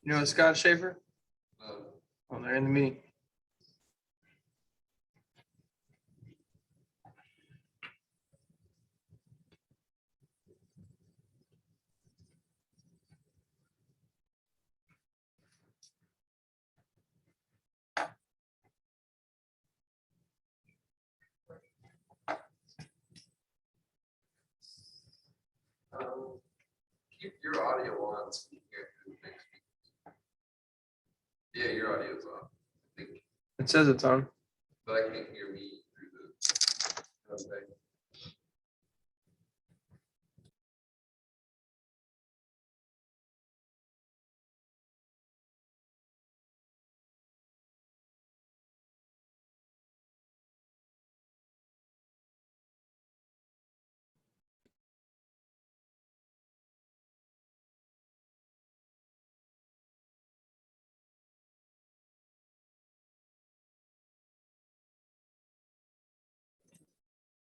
You know Scott Schaefer? No. Oh, they're in the meeting. Keep your audio on. So you can hear the next speaker. Yeah, your audio's on. I think, It says it's on. but I can't hear me through the. Okay.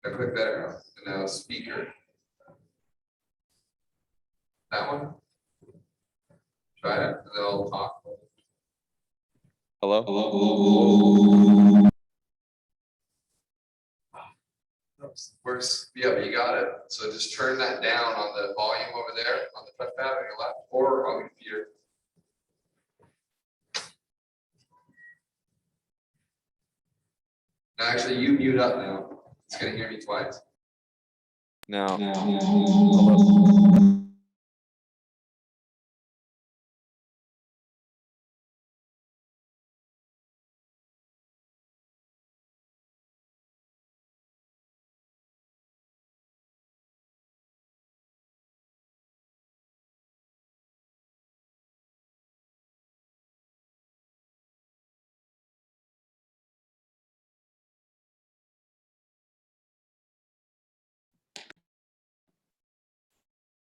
I click that around, and now speaker. That one. Try it, and then I'll talk. Hello? Works, yeah, but you got it. So just turn that down on the volume over there on the touchpad on your left or on the computer. Now, actually, you mute up now. It's gonna hear me twice. Now.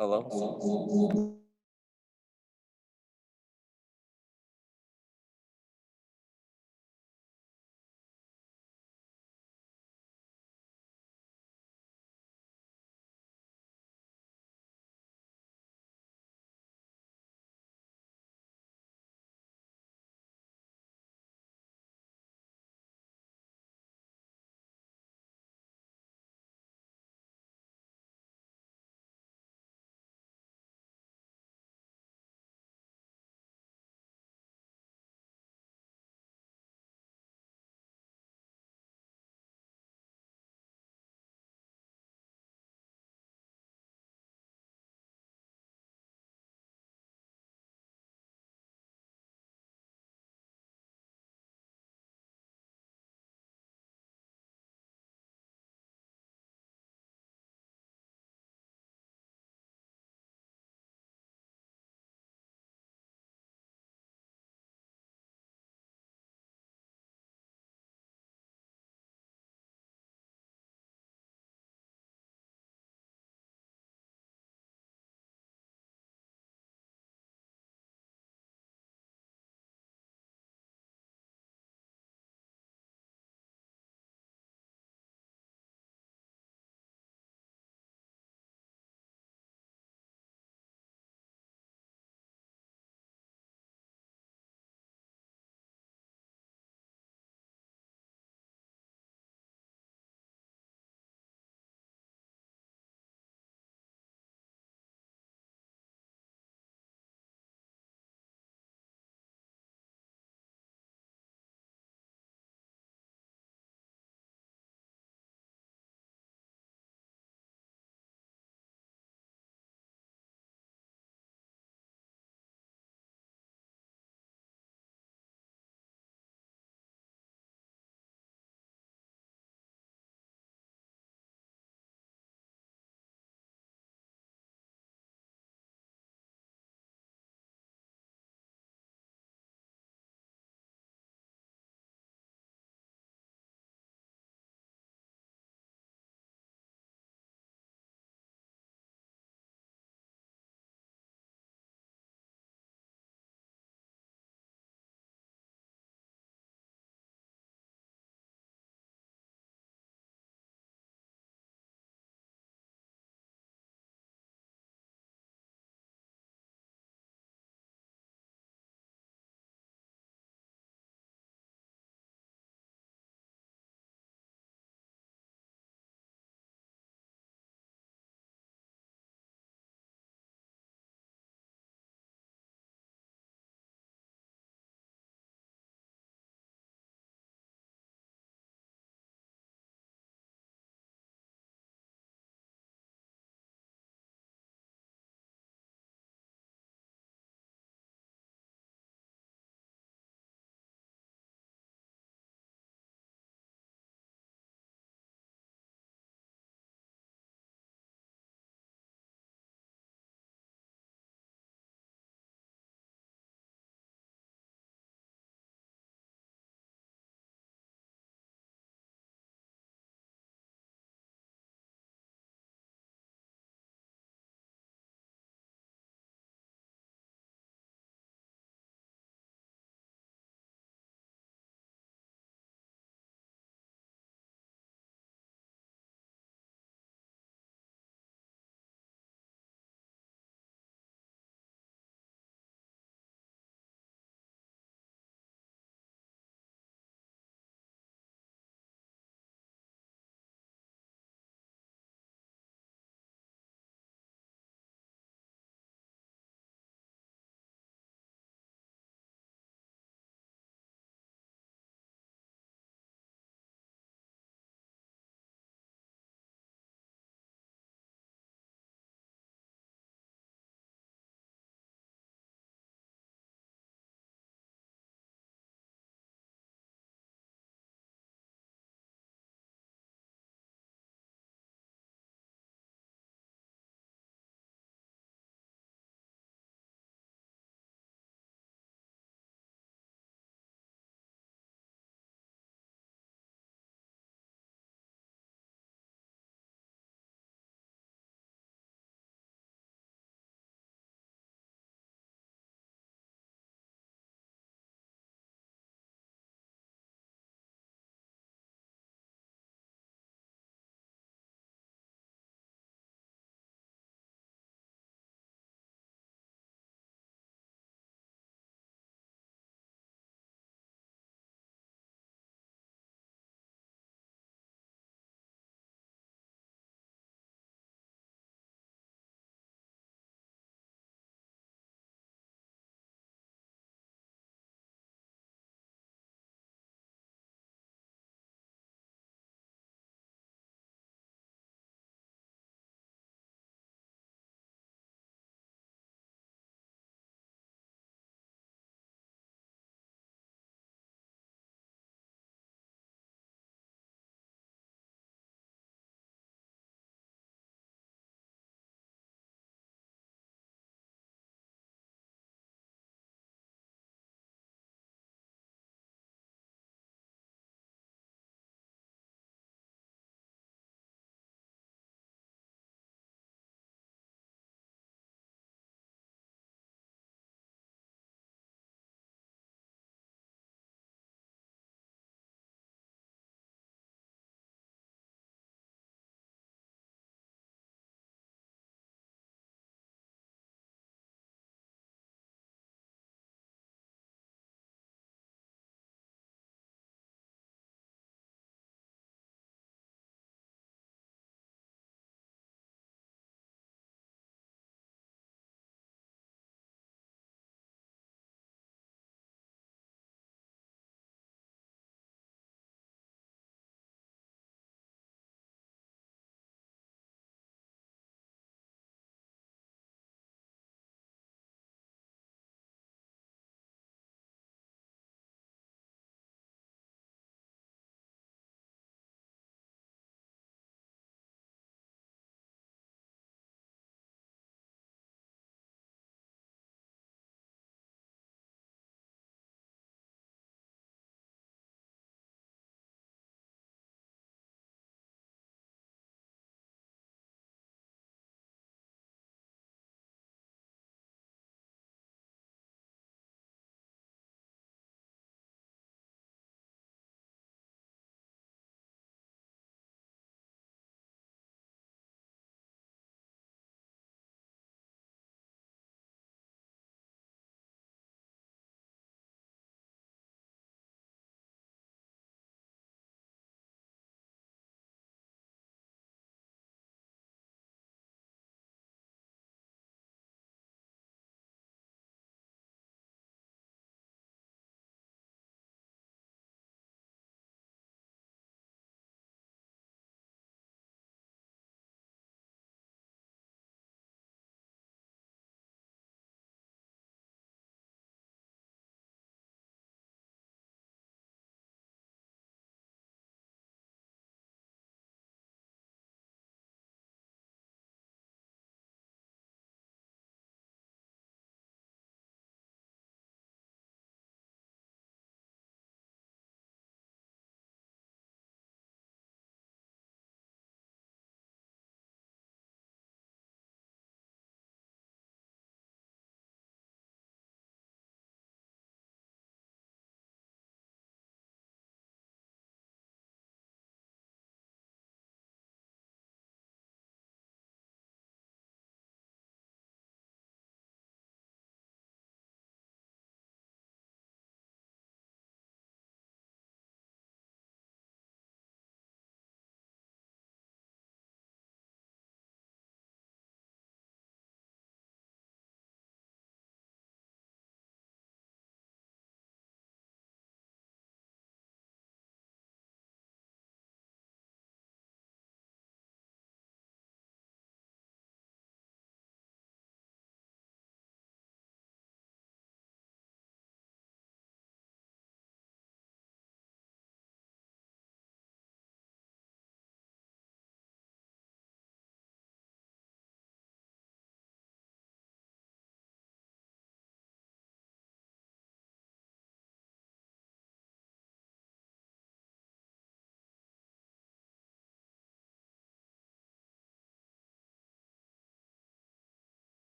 Hello? Hello?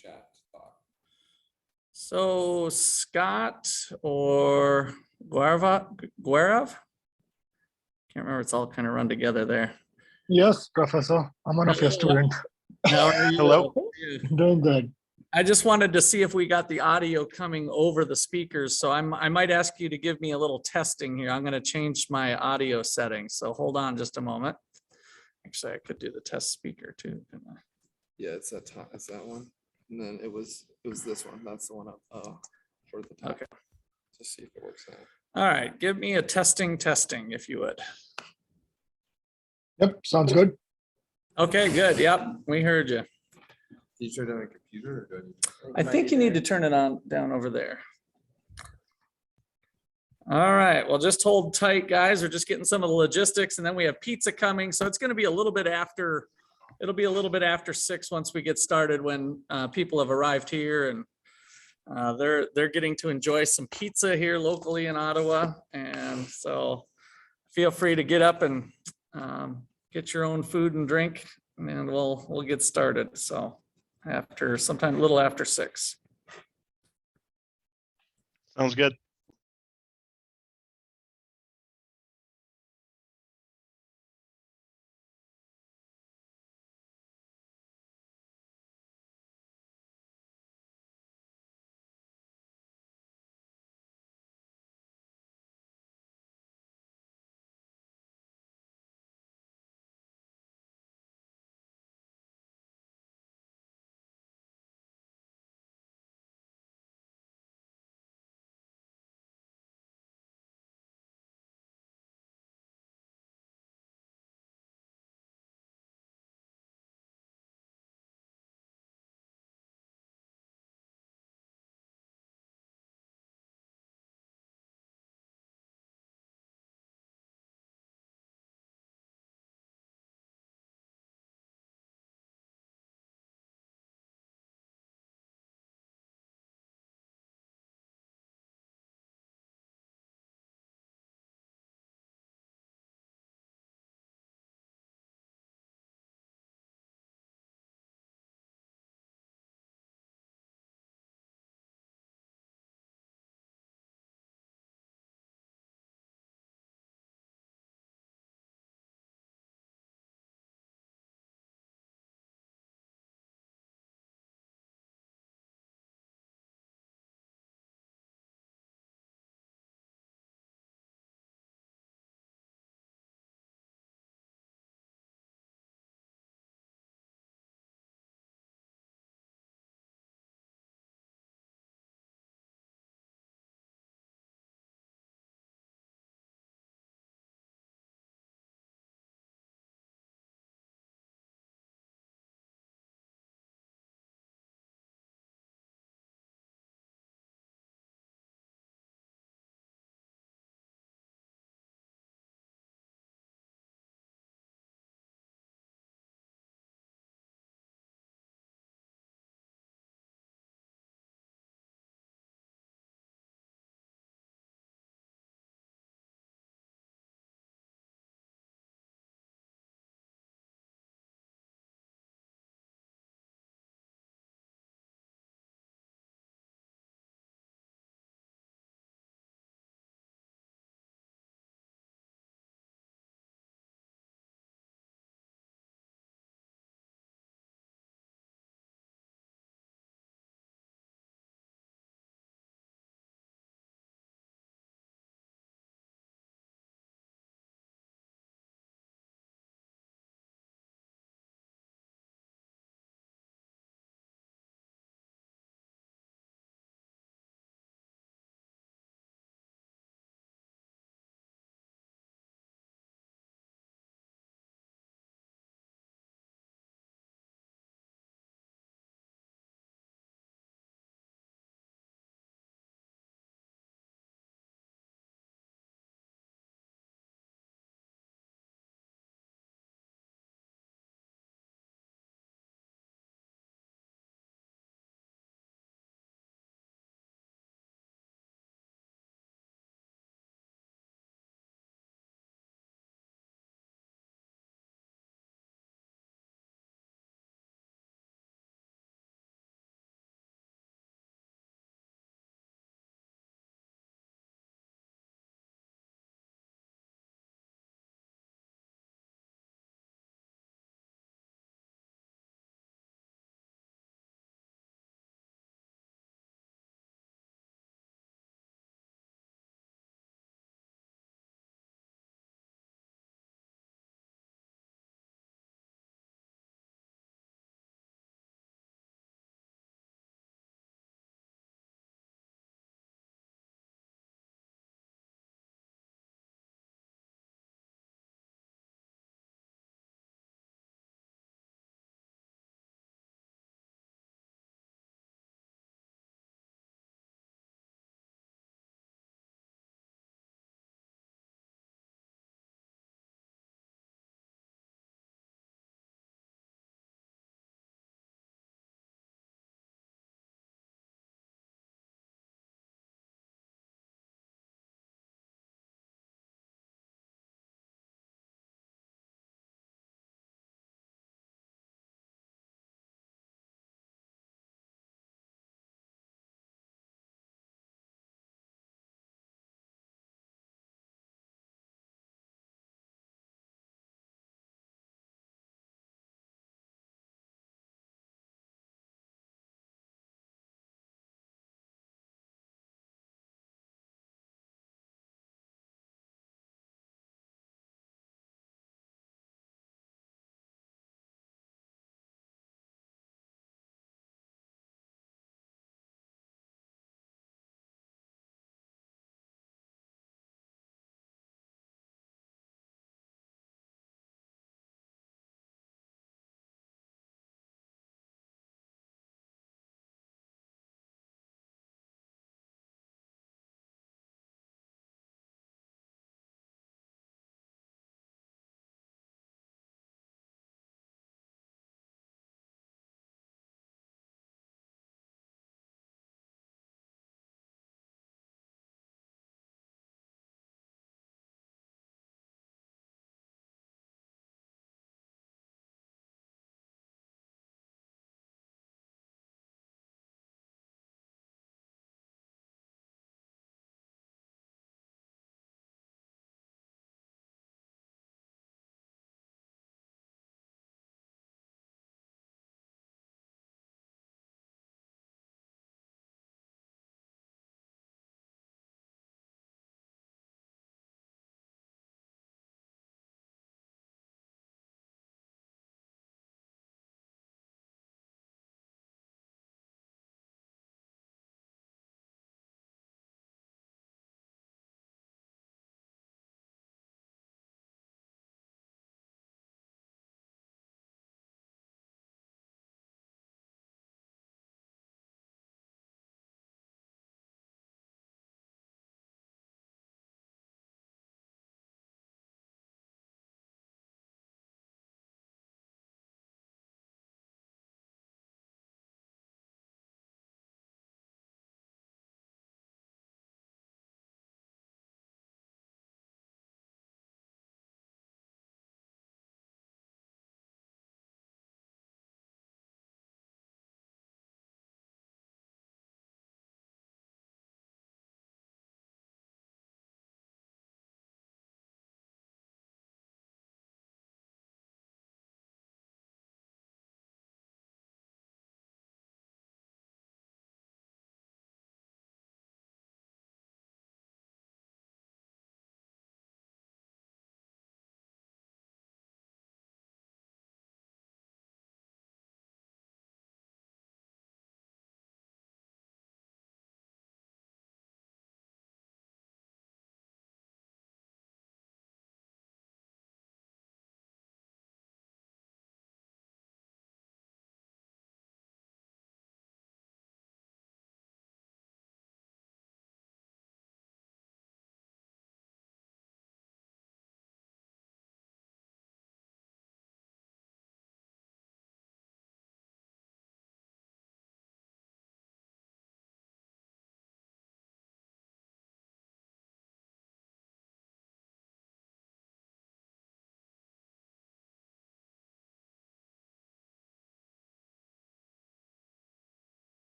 chat talk. So Scott or Guarav? Can't remember. It's all kind of run together there. Yes, Professor. I'm one of your students. How are you? Hello. Doing good. I just wanted to see if we got the audio coming over the speakers. So I might ask you to give me a little testing here. I'm going to change my audio settings. So hold on just a moment. Actually, I could do the test speaker too. couldn't I? Yeah, it's that top, it's that one. And then it was this one. That's the one up toward the top. Okay. Just see if it works out. All right. Give me a testing, if you would. Yep, sounds good. Okay, good. Yep. We heard you. Can you turn down a computer or do I think you need to turn it on down over there. All right, well, just hold tight, guys. We're just getting some of the logistics and then we have pizza coming. So it's going to be a little bit after, it'll be a little bit after 6 once we get started when people have arrived here and they're getting to enjoy some pizza here locally in Ottawa. And so feel free to get up and get your own food and drink and we'll get started. So after sometime a little after 6. Sounds good.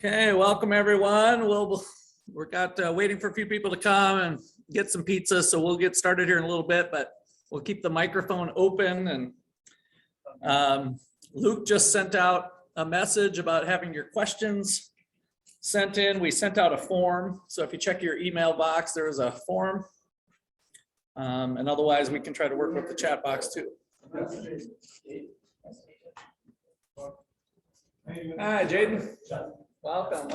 Okay, welcome everyone. We're waiting for a few people to come and get some pizza, so we'll get started here in a little bit, but we'll keep the microphone open. And Luke just sent out a message about having your questions sent in. We sent out a form, so if you check your email box, there is a form. And otherwise, we can try to work with the chat box too. Hi, Jaden. Welcome.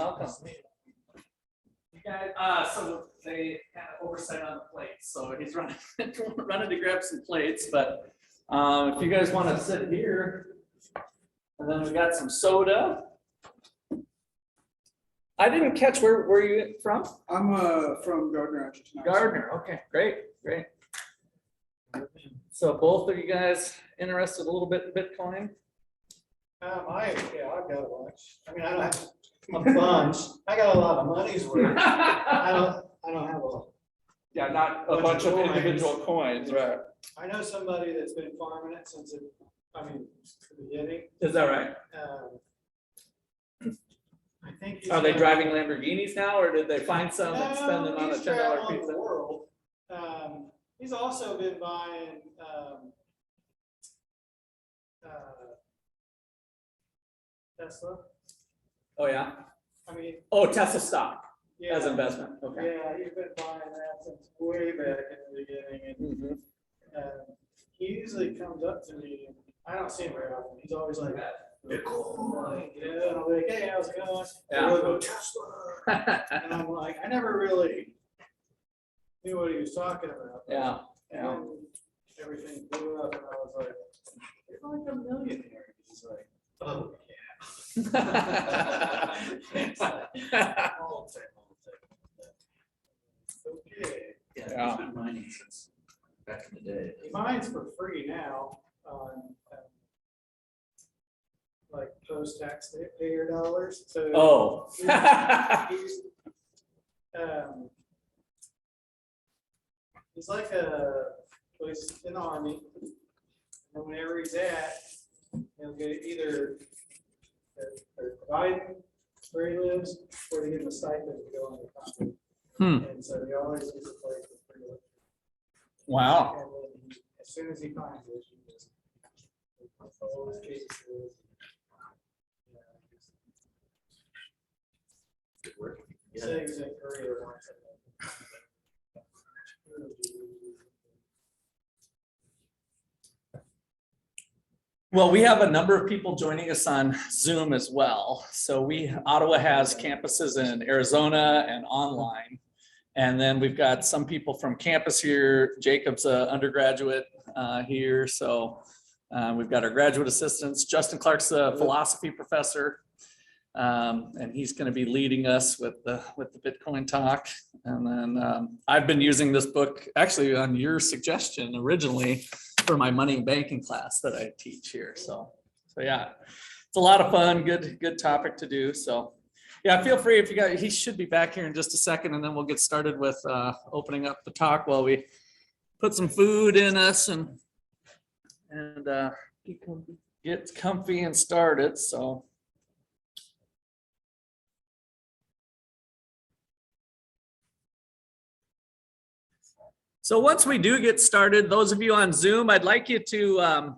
You guys, so they kind of oversight on the plates, so he's running to grab some plates. But if you guys want to sit here, and then we got some soda. I didn't catch where you from? I'm from Gardner. Gardner. Okay, great. So both of you guys interested a little bit in Bitcoin? I've got a bunch. I mean, I don't have a bunch. I got a lot of money's worth. I don't have a. Yeah, not a bunch of individual coins, right? I know somebody that's been farming it since the beginning. Is that right? I think. Are they driving Lamborghinis now, or did they find some and spend them on a he's $10 traveling pizza? the world. He's also been buying Tesla. Oh, yeah. I mean, Oh, Tesla stock yeah. as investment. Okay. Yeah, he's been buying that since way back in the beginning, and Mhm. he usually comes up to me. And I don't see him very often. He's always like, Bitcoin, and I'm like, hey, how's it going? Yeah. We'll go Tesla. And I'm like, I never really knew what he was talking about. Yeah. And then everything blew up, and I was like, you're like a millionaire. He's like, oh yeah. Okay. Yeah. He's been mining since back in the day. He mines for free now on like post-tax payer dollars. So Oh. he's like he's in the army, and whenever he's at, he'll get either they're providing where he lives, or they give him a stipend to go on the contract. And so he always gets a place for free. Wow. And then as soon as he finds it, he just all his cases. Good work. He said he's in Korea once. Well, we have a number of people joining us on Zoom as well. So Ottawa has campuses in Arizona and online. And then we've got some people from campus here. Jacob's an undergraduate here. So we've got our graduate assistants. Justin Clarke's a philosophy professor. And he's going to be leading us with the Bitcoin talk. And then I've been using this book actually on your suggestion originally for my money and banking class that I teach here. So yeah, it's a lot of fun. Good topic to do. So yeah, feel free if you got. He should be back here in just a second, and then we'll get started with opening up the talk while we put some food in us and get comfy and started. So once we do get started, those of you on Zoom, I'd like you to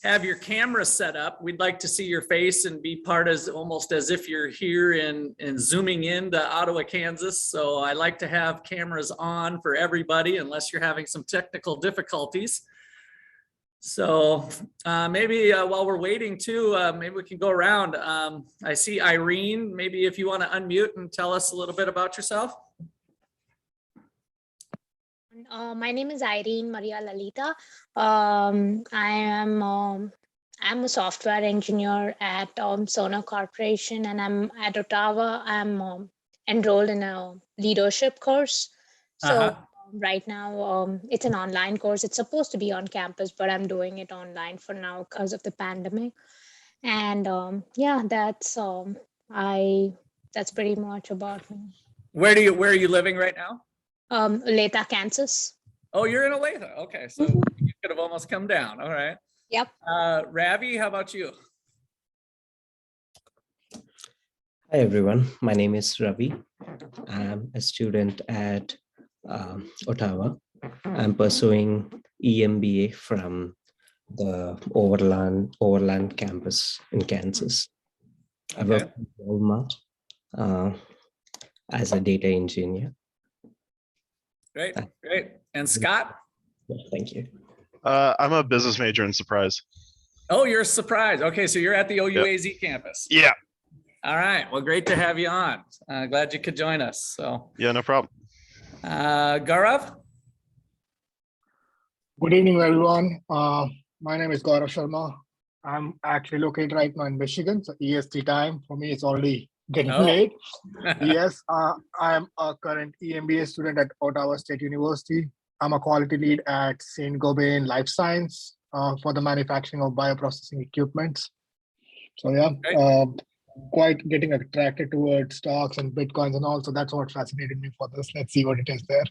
have your camera set up. We'd like to see your face and be part almost as if you're here and zooming into Ottawa, Kansas. So I like to have cameras on for everybody unless you're having some technical difficulties. So maybe while we're waiting too, maybe we can go around. I see Irene, maybe if you want to unmute and tell us a little bit about yourself. My name is Irene Maria Lalita. I'm a software engineer at Sona Corporation, and I'm at Ottawa. I'm enrolled in a leadership course. So right now, it's an online course. It's supposed to be on campus, but I'm doing it online for now because of the pandemic. And yeah, that's pretty much about me. Where are you living right now? Olathe, Kansas. Oh, you're in Olathe. Okay, so you could have almost come down. All right. Yep. Ravi, how about you? Hi everyone, my name is Ravi. I'm a student at Ottawa. I'm pursuing EMBA from the Overland campus in Kansas. I work Okay. in Walmart as a data engineer. Great, great. And Scott? Yeah, thank you. I'm a business major in Surprise. Oh, you're surprised. Okay, so you're at the OUAZ campus. Yeah. All right. Well, great to have you on. Glad you could join us. So, Yeah, no problem. Gaurav? Good evening, everyone. My name is Gaurav Sharma. I'm actually located right now in Michigan, so EST time. For me, it's already getting Oh. late. Yes, I am a current EMBA student at Ottawa State University. I'm a quality lead at St. Gobain Life Science for the manufacturing of bioprocessing equipment. So yeah, quite getting attracted towards stocks and Bitcoins and all. So that's what fascinated me for this. Let's see what it is there.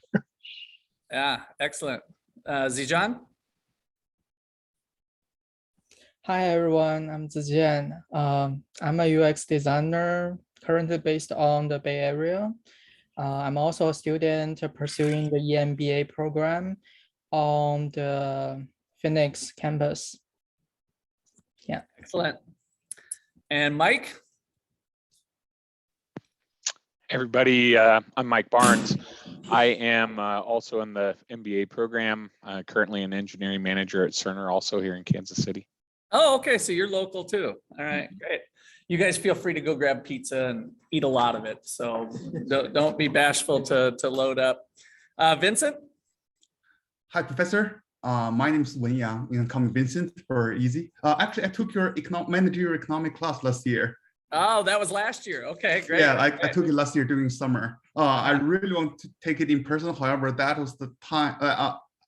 Yeah, excellent. Zijan? Hi everyone, I'm Zijian. I'm a UX designer currently based on the Bay Area. I'm also a student pursuing the EMBA program on the Phoenix campus. Yeah. Excellent. And Mike? Everybody, I'm Mike Barnes. I am also in the MBA program, currently an engineering manager at Cerner, also here in Kansas City. Oh, okay. So you're local too. All right, great. You guys feel free to go grab pizza and eat a lot of it. So don't be bashful to load up. Vincent? Hi, Professor. My name is Wen Yang. You can call me Vincent for easy. Actually, I took your managerial economic class last year. Oh, that was last year. Okay, great. Yeah, I took it last year during summer. I really want to take it in person. However, that was the time.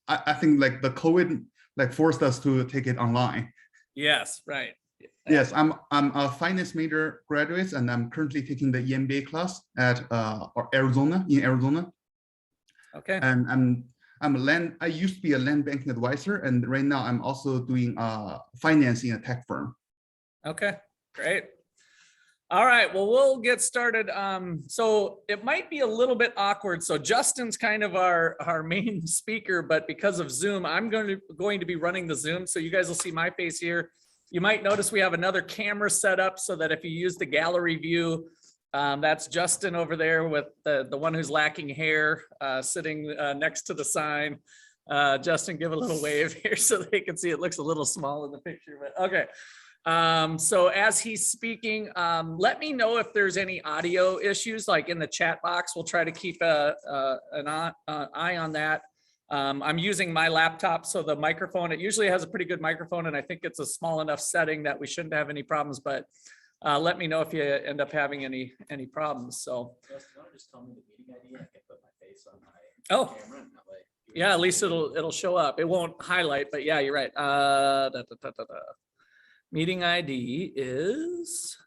I think like the COVID like forced us to take it online. Yes, right. Yes, I'm a finance major graduate, and I'm currently taking the EMBA class at Arizona. Okay. And I used to be a land banking advisor, and right now I'm also doing finance in a tech firm. Okay, great. All right, well, we'll get started. So it might be a little bit awkward. So Justin's kind of our main speaker, but because of Zoom, I'm going to be running the Zoom. So you guys will see my face here. You might notice we have another camera set up so that if you use the gallery view, that's Justin over there with the one who's lacking hair sitting next to the sign. Justin, give a little wave here so they can see. It looks a little small in the picture, but okay. So as he's speaking, let me know if there's any audio issues, like in the chat box. We'll try to keep an eye on that. I'm using my laptop, so the microphone, it usually has a pretty good microphone, and I think it's a small enough setting that we shouldn't have any problems, but let me know if you end up having any problems. So Just tell me the meeting ID. I can put my face on my camera. And that way yeah, at least it'll show up. It won't highlight, but yeah, you're right. Meeting ID is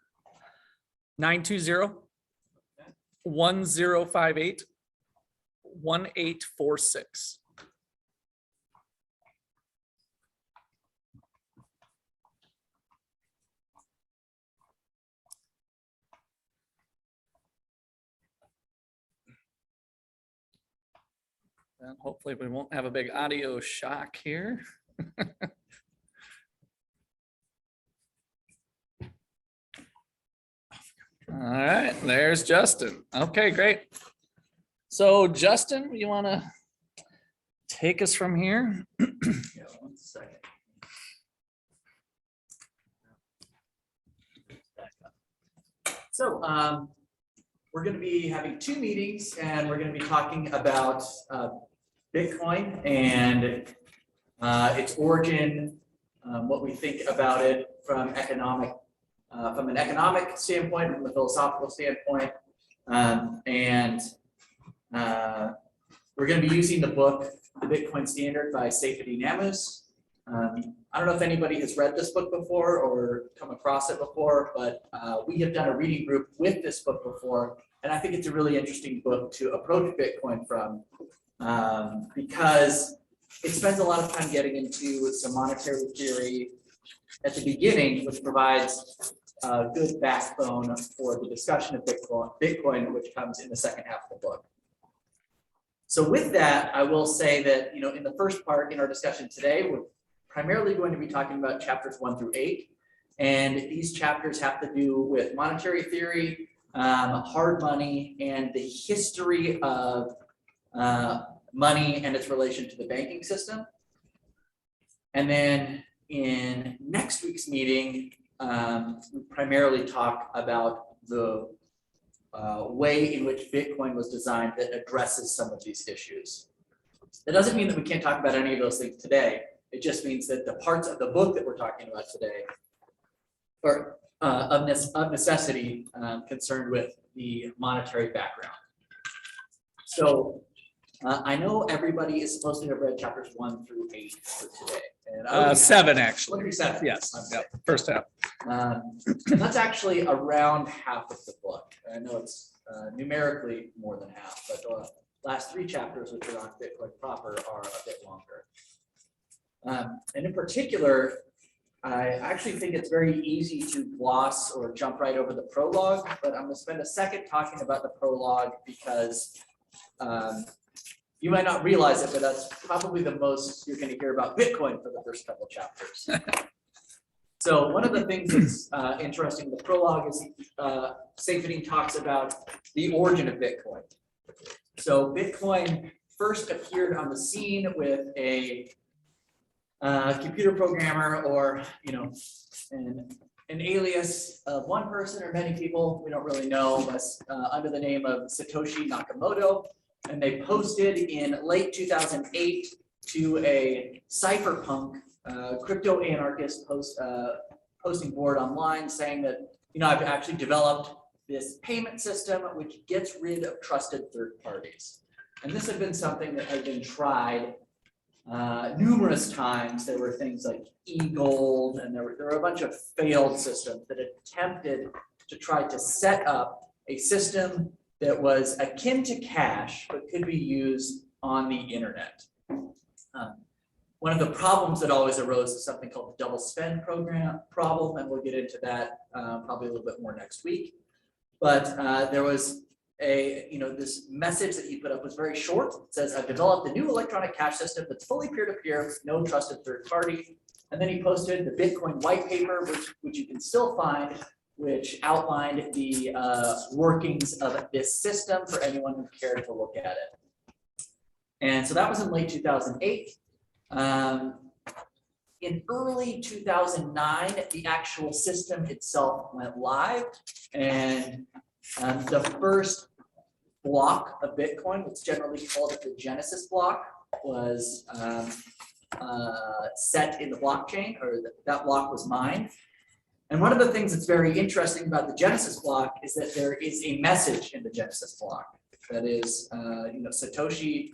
920-1058-1846. And hopefully we won't have a big audio shock here. All right, there's Justin. Okay, great. So Justin, you want to take us from here? Yeah, 1 second. So we're going to be having 2 meetings, and we're going to be talking about Bitcoin and its origin, what we think about it from an economic standpoint, from a philosophical standpoint, and we're going to be using the book, The Bitcoin Standard by Seyfedin Amous. I don't know if anybody has read this book before or come across it before, but we have done a reading group with this book before, and I think it's a really interesting book to approach Bitcoin from, because it spends a lot of time getting into some monetary theory at the beginning, which provides a good backbone for the discussion of Bitcoin, which comes in the second half of the book. So with that, I will say that, in the first part in our discussion today, we're primarily going to be talking about chapters 1 through 8. And these chapters have to do with monetary theory, hard money, and the history of money and its relation to the banking system. And then in next week's meeting, we primarily talk about the way in which Bitcoin was designed that addresses some of these issues. That doesn't mean that we can't talk about any of those things today. It just means that the parts of the book that we're talking about today are of necessity concerned with the monetary background. So I know everybody is supposed to have read chapters 1 through 8 for today. And 7 actually. 1 through 7. Yes, yep, first half. That's actually around half of the book. I know it's numerically more than half, but the last 3 chapters, which are on Bitcoin proper, are a bit longer. And in particular, I actually think it's very easy to gloss or jump right over the prologue, but I'm going to spend a second talking about the prologue because you might not realize it, but that's probably the most you're going to hear about Bitcoin for the first couple chapters. So one of the things that's interesting in the prologue is Seyfedin talks about the origin of Bitcoin. So Bitcoin first appeared on the scene with a computer programmer, or an alias of one person or many people, we don't really know, but under the name of Satoshi Nakamoto. And they posted in late 2008 to a cypherpunk crypto anarchist posting board online saying that, I've actually developed this payment system which gets rid of trusted third parties. And this had been something that had been tried numerous times. There were things like eGold, and there were a bunch of failed systems that attempted to try to set up a system that was akin to cash, but could be used on the internet. One of the problems that always arose is something called the double spend problem, and we'll get into that probably a little bit more next week. But there was this message that he put up was very short. It says, I've developed a new electronic cash system that's fully peer-to-peer with no trusted third party. And then he posted the Bitcoin white paper, which you can still find, which outlined the workings of this system for anyone who cared to look at it. And so that was in late 2008. In early 2009, the actual system itself went live, and the first block of Bitcoin, what's generally called the Genesis block, was set in the blockchain, or that block was mined. And one of the things that's very interesting about the Genesis block is that there is a message in the Genesis block. That is, Satoshi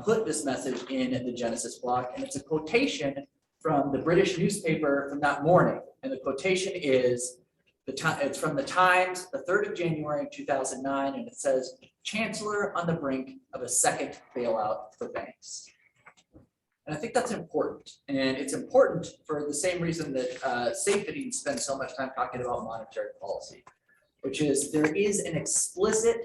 put this message in the Genesis block, and it's a quotation from the British newspaper from that morning. And the quotation is, it's from the Times, the 3rd of January, 2009, and it says, Chancellor on the brink of a second bailout for banks. And I think that's important. And it's important for the same reason that Seyfedin spends so much time talking about monetary policy, which is there is an explicit,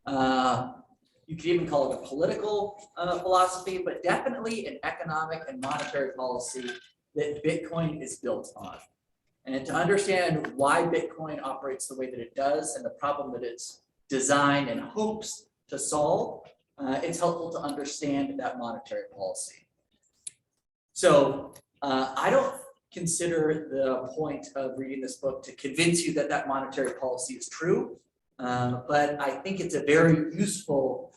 you could even call it a political philosophy, but definitely an economic and monetary policy that Bitcoin is built on. And to understand why Bitcoin operates the way that it does and the problem that it's designed and hopes to solve, it's helpful to understand that monetary policy. So I don't consider the point of reading this book to convince you that that monetary policy is true, but I think it's a very useful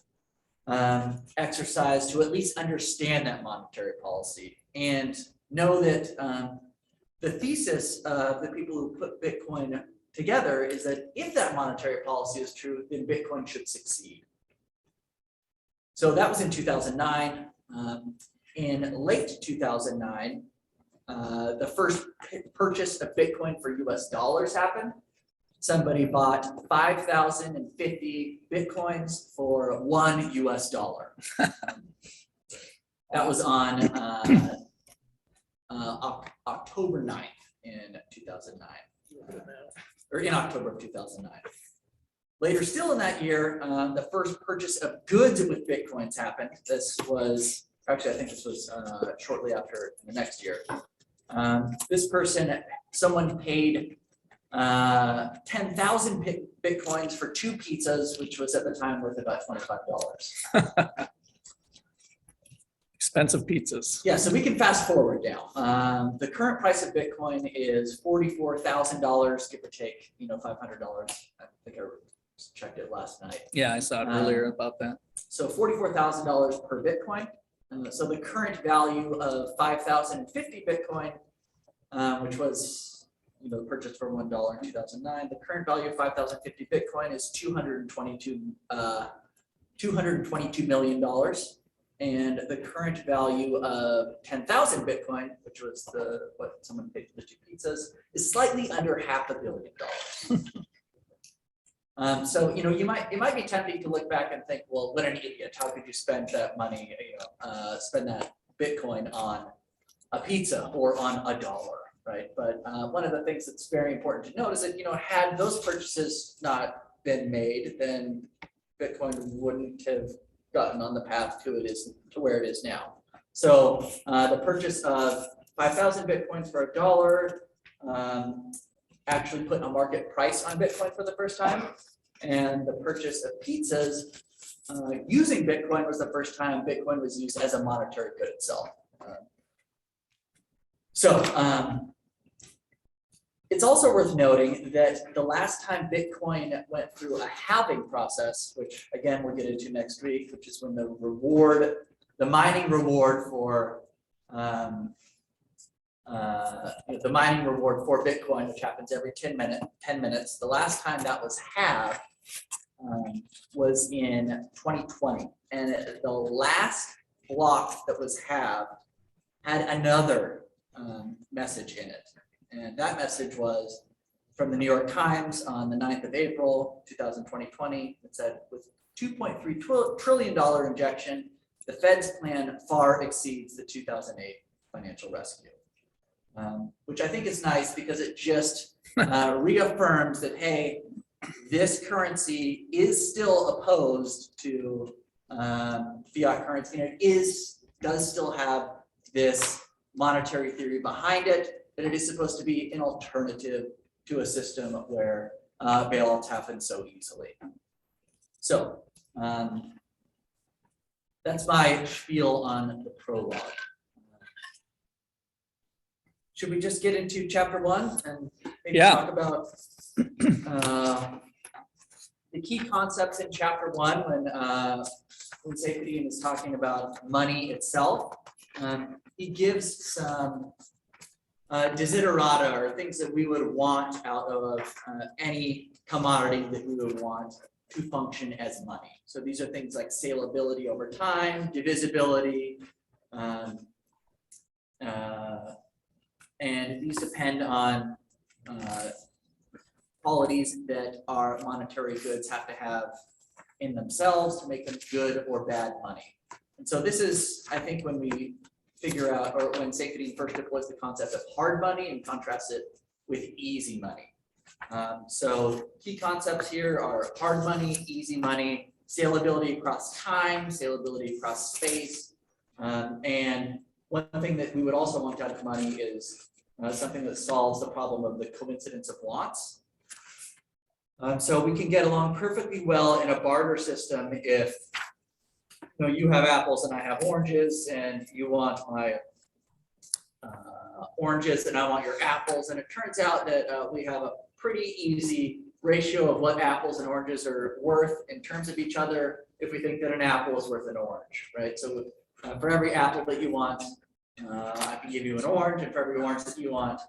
exercise to at least understand that monetary policy and know that the thesis of the people who put Bitcoin together is that if that monetary policy is true, then Bitcoin should succeed. So that was in 2009. In late 2009, the first purchase of Bitcoin for US dollars happened. Somebody bought 5,050 Bitcoins for $1 US. That was on October 9th in 2009. or in October of 2009. Later still in that year, the first purchase of goods with Bitcoins happened. This was, actually, I think this was shortly after the next year. This person, someone paid 10,000 Bitcoins for 2 pizzas, which was at the time worth about $25. Expensive pizzas. Yeah, so we can fast forward now. The current price of Bitcoin is $44,000, give or take, $500. I think I checked it last night. Yeah, I saw it earlier about that. So $44,000 per Bitcoin. So the current value of 5,050 Bitcoin, which was the purchase for $1 in 2009, the current value of 5,050 Bitcoin is $222 million. And the current value of 10,000 Bitcoin, which was what someone paid for the 2 pizzas, is slightly under $500 million. So you might be tempted to look back and think, well, what an idiot! How could you spend that money, spend that Bitcoin on a pizza or on a dollar, right? But one of the things that's very important to note is that had those purchases not been made, then Bitcoin wouldn't have gotten on the path to where it is now. So the purchase of 5,000 Bitcoins for $1 actually put a market price on Bitcoin for the first time. And the purchase of pizzas using Bitcoin was the first time Bitcoin was used as a monetary good itself. It's also worth noting that the last time Bitcoin went through a halving process, which again we'll get into next week, which is when the mining reward for Bitcoin, which happens every 10 minutes, the last time that was halved was in 2020, and the last block that was halved had another message in it. And that message was from the New York Times on the 9th of April, 2020. It said, with $2.3 trillion injection, the Fed's plan far exceeds the 2008 financial rescue. Which I think is nice because it just reaffirms that, hey, this currency is still opposed to fiat currency, and it does still have this monetary theory behind it, that it is supposed to be an alternative to a system where bailouts happen so easily. So that's my spiel on the prologue. Should we just get into chapter 1 and maybe talk about the key concepts in chapter 1 when Safety is talking about money itself? He gives some desiderata, or things that we would want out of any commodity that we would want to function as money. So these are things like salability over time, divisibility, and these depend on qualities that our monetary goods have to have in themselves to make them good or bad money. And so this is, I think, when we figure out, or when Safety first deploys the concept of hard money and contrasts it with easy money. So key concepts here are hard money, easy money, salability across time, salability across space. And one thing that we would also want out of money is something that solves the problem of the coincidence of wants. So we can get along perfectly well in a barter system if you have apples and I have oranges, and you want my oranges and I want your apples, and it turns out that we have a pretty easy ratio of what apples and oranges are worth in terms of each other if we think that an apple is worth an orange, right? So for every apple that you want, I can give you an orange, and for every orange that you want,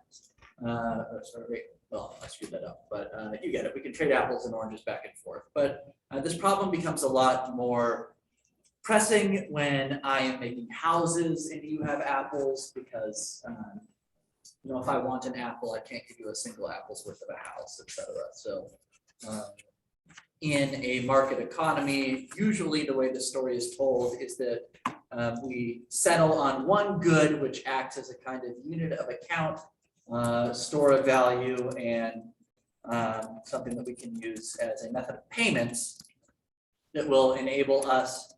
well, I screwed that up, but you get it. We can trade apples and oranges back and forth. But this problem becomes a lot more pressing when I am making houses and you have apples, because if I want an apple, I can't give you a single apple's worth of a house, etc. So in a market economy, usually the way the story is told is that we settle on one good, which acts as a kind of unit of account, store of value and something that we can use as a method of payments that will enable us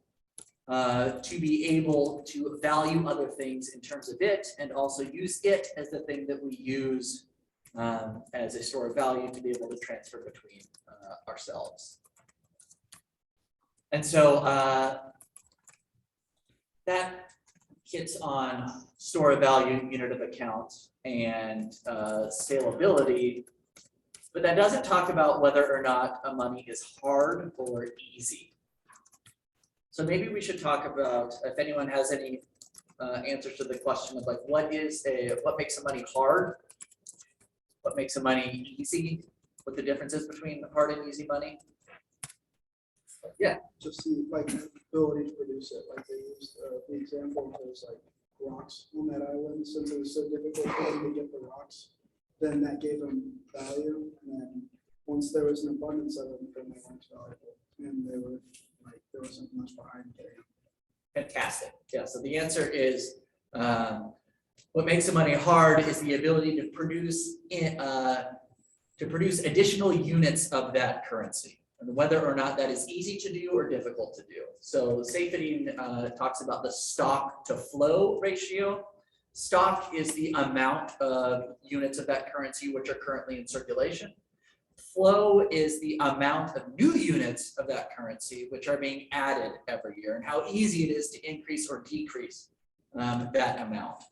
to be able to value other things in terms of it, and also use it as the thing that we use as a store of value to be able to transfer between ourselves. And so that hits on store of value, unit of account, and scalability, but that doesn't talk about whether or not money is hard or easy. So maybe we should talk about, if anyone has any answers to the question of like, what makes the money hard? What makes the money easy? What the difference is between hard and easy money? Yeah. Just the like ability to produce it. Like they used the example of those like rocks on that island, since it was so difficult for them to get the rocks, then that gave them value. And then once there was an abundance of them, then they weren't valuable, and they were like there wasn't much behind it. Fantastic. Yeah. So the answer is what makes the money hard is the ability to produce additional units of that currency, and whether or not that is easy to do or difficult to do. So safety talks about the stock to flow ratio. Stock is the amount of units of that currency which are currently in circulation. Flow is the amount of new units of that currency which are being added every year, and how easy it is to increase or decrease that amount.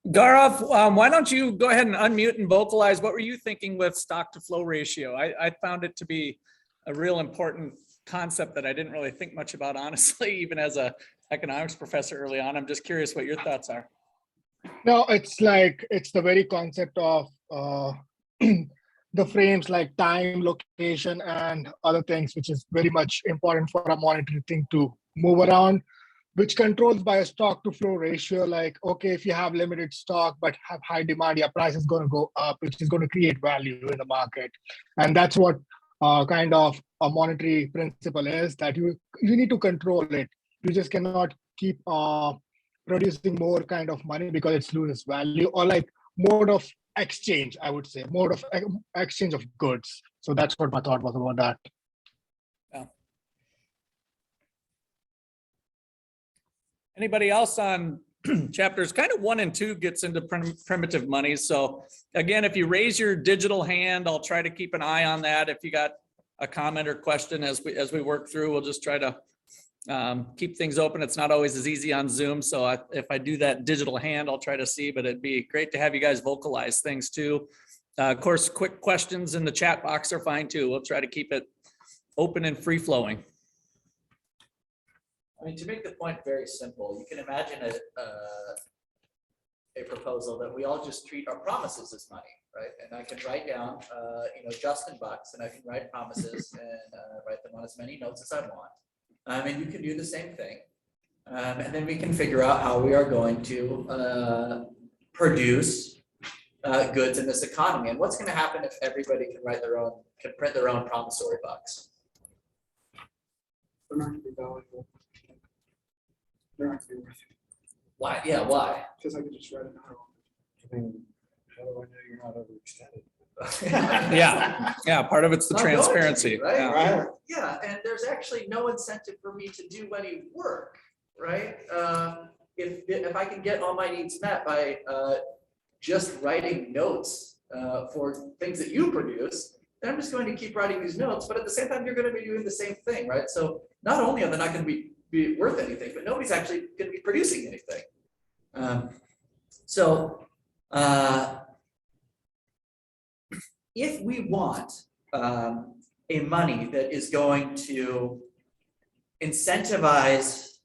Gaurav, why don't you go ahead and unmute and vocalize? What were you thinking with stock to flow ratio? I found it to be a real important concept that I didn't really think much about, honestly, even as a economics professor early on. I'm just curious what your thoughts are. No, it's the very concept of the frames like time, location, and other things, which is very much important for a monetary thing to move around, which controls by a stock to flow ratio. Like, okay, if you have limited stock but have high demand, your price is going to go up, which is going to create value in the market. And that's what kind of a monetary principle is, that you need to control it. You just cannot keep producing more kind of money because it loses value, or like mode of exchange, I would say, mode of exchange of goods. So that's what my thought was about that. Yeah. Anybody else on chapters? Kind of 1 and 2 gets into primitive money. So again, if you raise your digital hand, I'll try to keep an eye on that. If you got a comment or question as we work through, we'll just try to keep things open. It's not always as easy on Zoom. So if I do that digital hand, I'll try to see, but it'd be great to have you guys vocalize things too. Of course, quick questions in the chat box are fine too. We'll try to keep it open and free flowing. I mean, to make the point very simple, you can imagine a proposal that we all just treat our promises as money, right? And I can write down, Justin bucks, and I can write promises and write them on as many notes as I want. And you can do the same thing. And then we can figure out how we are going to produce goods in this economy. And what's going to happen if everybody can print their own promissory bucks? They're not going to be valuable. They're not going to be worth it. Why? Yeah, why? Because I could just write it now. I mean, how do I know you're not overextended? Yeah. Part of it's the Not going to be, transparency, right? Yeah. Yeah, and there's actually no incentive for me to do any work, right? If I can get all my needs met by just writing notes for things that you produce, then I'm just going to keep writing these notes. But at the same time, you're going to be doing the same thing, right? So not only are they not going to be worth anything, but nobody's actually going to be producing anything. If we want a money that is going to incentivize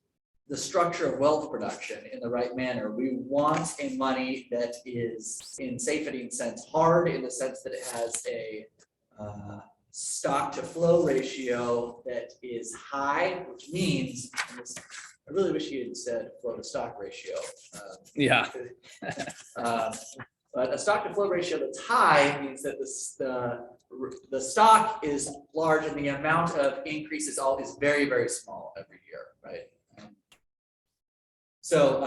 the structure of wealth production in the right manner, we want a money that is, in safety sense, hard in the sense that it has a stock to flow ratio that is high, which means, I really wish you had said flow to stock ratio. Yeah. But a stock to flow ratio that's high means that the stock is large and the amount of increase is always very, very small every year, right? So,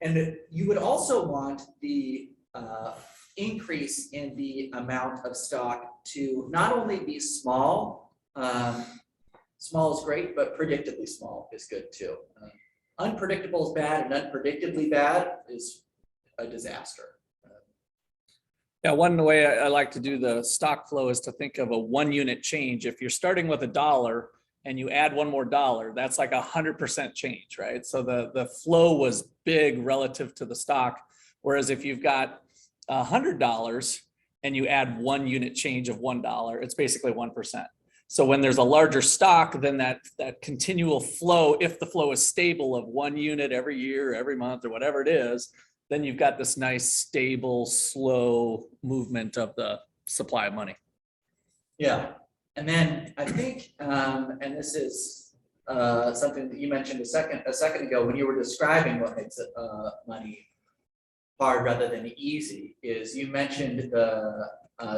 and you would also want the increase in the amount of stock to not only be small, small is great, but predictably small is good too. Unpredictable is bad, and unpredictably bad is a disaster. Yeah, one way I like to do the stock flow is to think of a 1 unit change. If you're starting with $1 and you add one more dollar, that's like 100% change, right? So the flow was big relative to the stock. Whereas if you've got $100 and you add 1 unit change of $1, it's basically 1%. So when there's a larger stock, then that continual flow, if the flow is stable of 1 unit every year, every month, or whatever it is, then you've got this nice, stable, slow movement of the supply of money. Yeah, and then I think, and this is something that you mentioned a second ago when you were describing what makes money hard rather than easy, is you mentioned the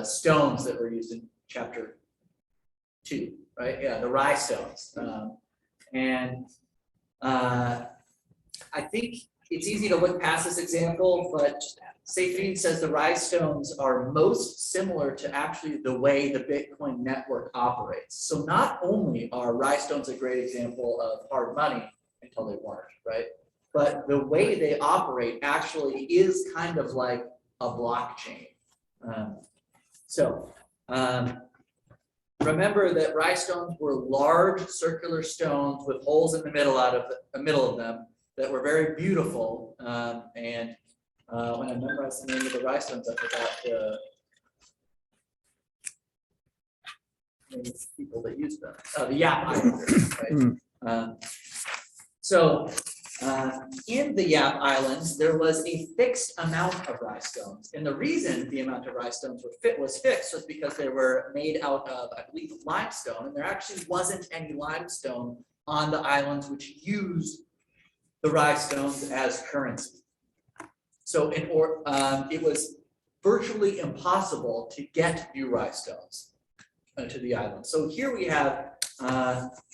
stones that were used in chapter 2, right? Yeah, the rye stones. I think it's easy to look past this example, but Seyfried says the rye stones are most similar to actually the way the Bitcoin network operates. So not only are rye stones a great example of hard money until they weren't, right? But the way they operate actually is kind of like a blockchain. Remember that rye stones were large circular stones with holes in the middle of them that were very beautiful. When I memorized the name of the rye stones, I forgot the name of the people that used them. The Yap Islanders, right? In the Yap Islands, there was a fixed amount of rye stones. And the reason the amount of rye stones was fixed was because they were made out of, I believe, limestone. And there actually wasn't any limestone on the islands which used the rye stones as currency. So it was virtually impossible to get new rye stones to the island. So here we have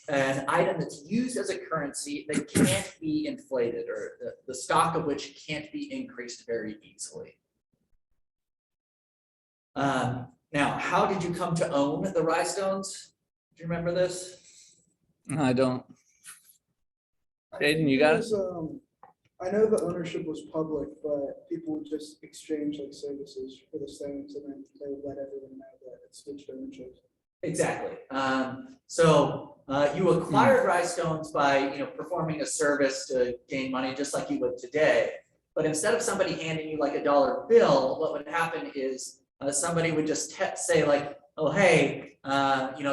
an item that's used as a currency that can't be inflated, or the stock of which can't be increased very easily. Now, how did you come to own the rye stones? Do you remember this? I don't. Aiden, you got it? I know the ownership was public, but people would just exchange like services for the stones, and then they would let everyone know that it switched ownership. Exactly. You acquired rye stones by performing a service to gain money, just like you would today. But instead of somebody handing you like a dollar bill, what would happen is somebody would just say like, "Oh, hey,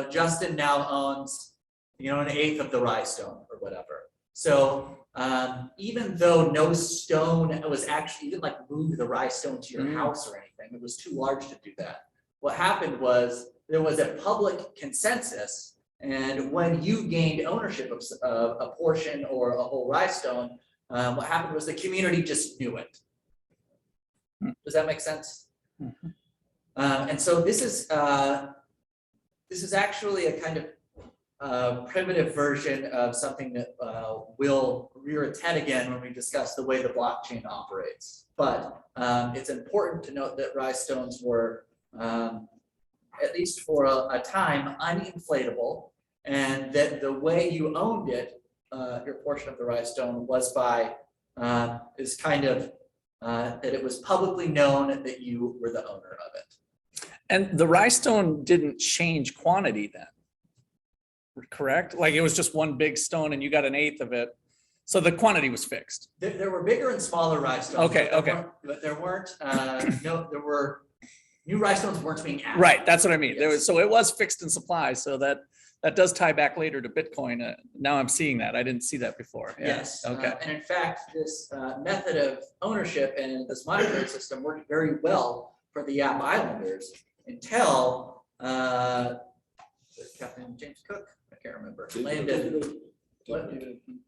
Justin now owns an eighth of the rye stone or whatever." So even though no stone was actually, you didn't like move the rye stone to your house or anything, it was too large to do that. What happened was there was a public consensus, and when you gained ownership of a portion or a whole rye stone, what happened was the community just knew it. Does that make sense? Mm-hmm. And so this is actually a kind of primitive version of something that will rear its head again when we discuss the way the blockchain operates. But it's important to note that rye stones were, at least for a time, uninflatable, and that the way you owned it, your portion of the rye stone, was by that it was publicly known that you were the owner of it. And the rye stone didn't change quantity then, correct? Like it was just one big stone and you got an eighth of it. So the quantity was fixed. There were bigger and smaller rye stones. Okay, But there weren't, new rye stones weren't being added. Right, that's what I mean. Yes. So it was fixed in supply. So that does tie back later to Bitcoin. Now I'm seeing that. I didn't see that before. Yeah. Yes. Okay. And in fact, this method of ownership and this monetary system worked very well for the Yap Islanders until Captain James Cook, I can't remember, landed.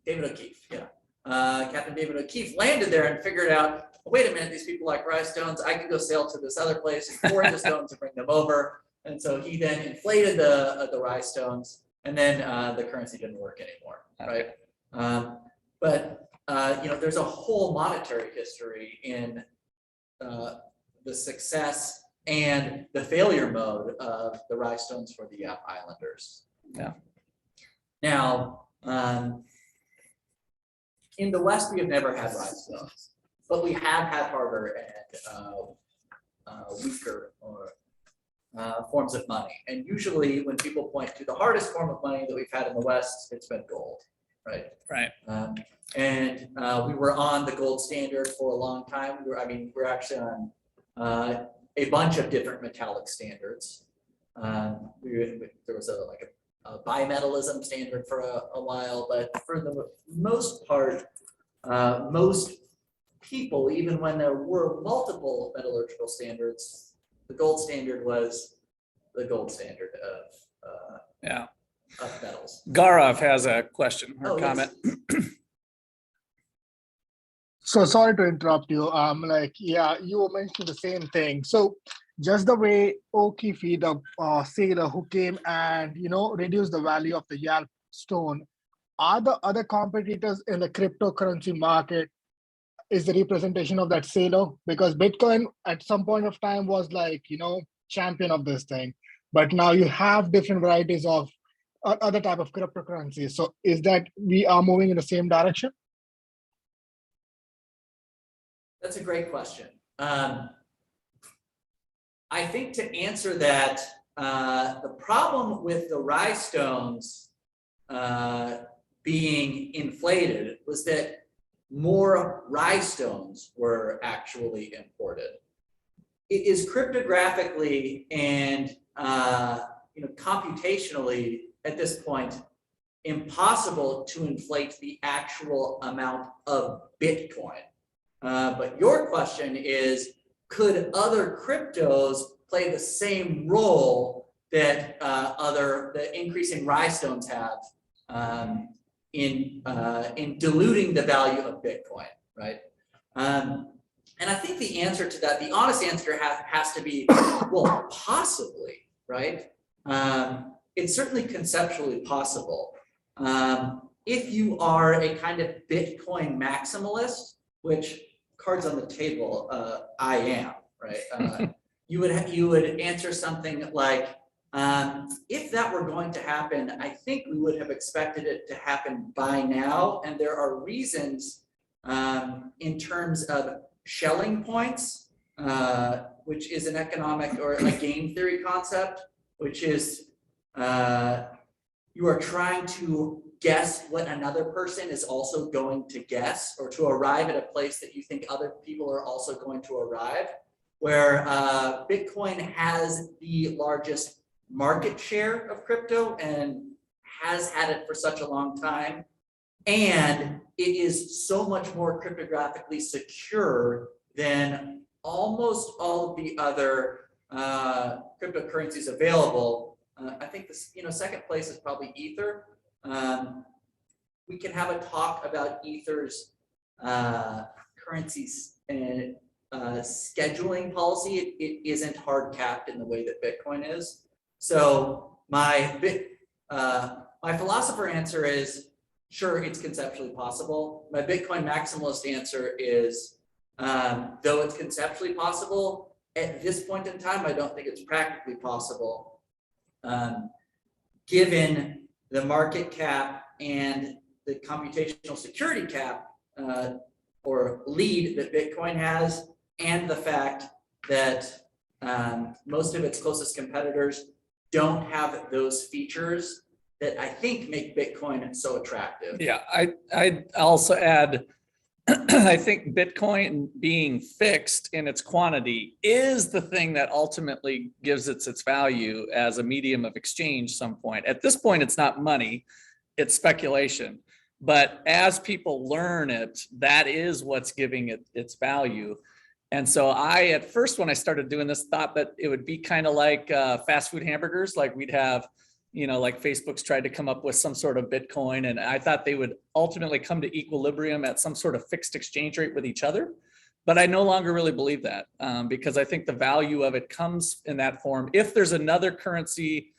David O'Keefe, yeah. Captain David O'Keefe landed there and figured out, wait a minute, these people like rye stones, I can go sail to this other place and forge the stones and bring them over. And so he then inflated the rye stones, and then the currency didn't work anymore, right? But there's a whole monetary history in the success and the failure mode of the rhinestones for the islanders. Yeah. Now, in the West, we have never had rhinestones, but we have had harder and weaker or forms of money. And usually when people point to the hardest form of money that we've had in the West, it's been gold, right? Right. And we were on the gold standard for a long time. We're actually on a bunch of different metallic standards. There was a bimetallism standard for a while, but for the most part, most people, even when there were multiple metallurgical standards, the gold standard was the gold standard of metals. Gaurav has a question or Oh, comment. yes. So sorry to interrupt you. Yeah, you were mentioning the same thing. So just the way O'Keefe, the sailor who came and reduced the value of the Yalp stone, are the other competitors in the cryptocurrency market is the representation of that sailor? Because Bitcoin at some point of time was champion of this thing, but now you have different varieties of other type of cryptocurrencies. So is that we are moving in the same direction? That's a great question. I think to answer that, the problem with the rhinestones being inflated was that more rhinestones were actually imported. It is cryptographically and computationally at this point impossible to inflate the actual amount of Bitcoin. But your question is, could other cryptos play the same role that the increasing rhinestones have in diluting the value of Bitcoin, right? And I think the answer to that, the honest answer has to be, well, possibly, right? It's certainly conceptually possible. If you are a kind of Bitcoin maximalist, which cards on the table, I am, right? You would answer something like, if that were going to happen, I think we would have expected it to happen by now. And there are reasons in terms of Schelling points, which is an economic or a game theory concept, which is you are trying to guess what another person is also going to guess, or to arrive at a place that you think other people are also going to arrive, where Bitcoin has the largest market share of crypto and has had it for such a long time. And it is so much more cryptographically secure than almost all of the other cryptocurrencies available. I think this, second place is probably Ether. We can have a talk about Ether's currencies and scheduling policy. It isn't hard capped in the way that Bitcoin is. So my philosopher answer is, sure, it's conceptually possible. My Bitcoin maximalist answer is, though it's conceptually possible, at this point in time, I don't think it's practically possible, given the market cap and the computational security cap or lead that Bitcoin has, and the fact that most of its closest competitors don't have those features that I think make Bitcoin so attractive. Yeah, I also add, I think Bitcoin being fixed in its quantity is the thing that ultimately gives it its value as a medium of exchange some point. At this point, it's not money, it's speculation. But as people learn it, that is what's giving it its value. And so I, at first, when I started doing this, thought that it would be kind of like fast food hamburgers, like we'd have, like Facebook's tried to come up with some sort of Bitcoin. And I thought they would ultimately come to equilibrium at some sort of fixed exchange rate with each other. But I no longer really believe that because I think the value of it comes in that form. If there's another currency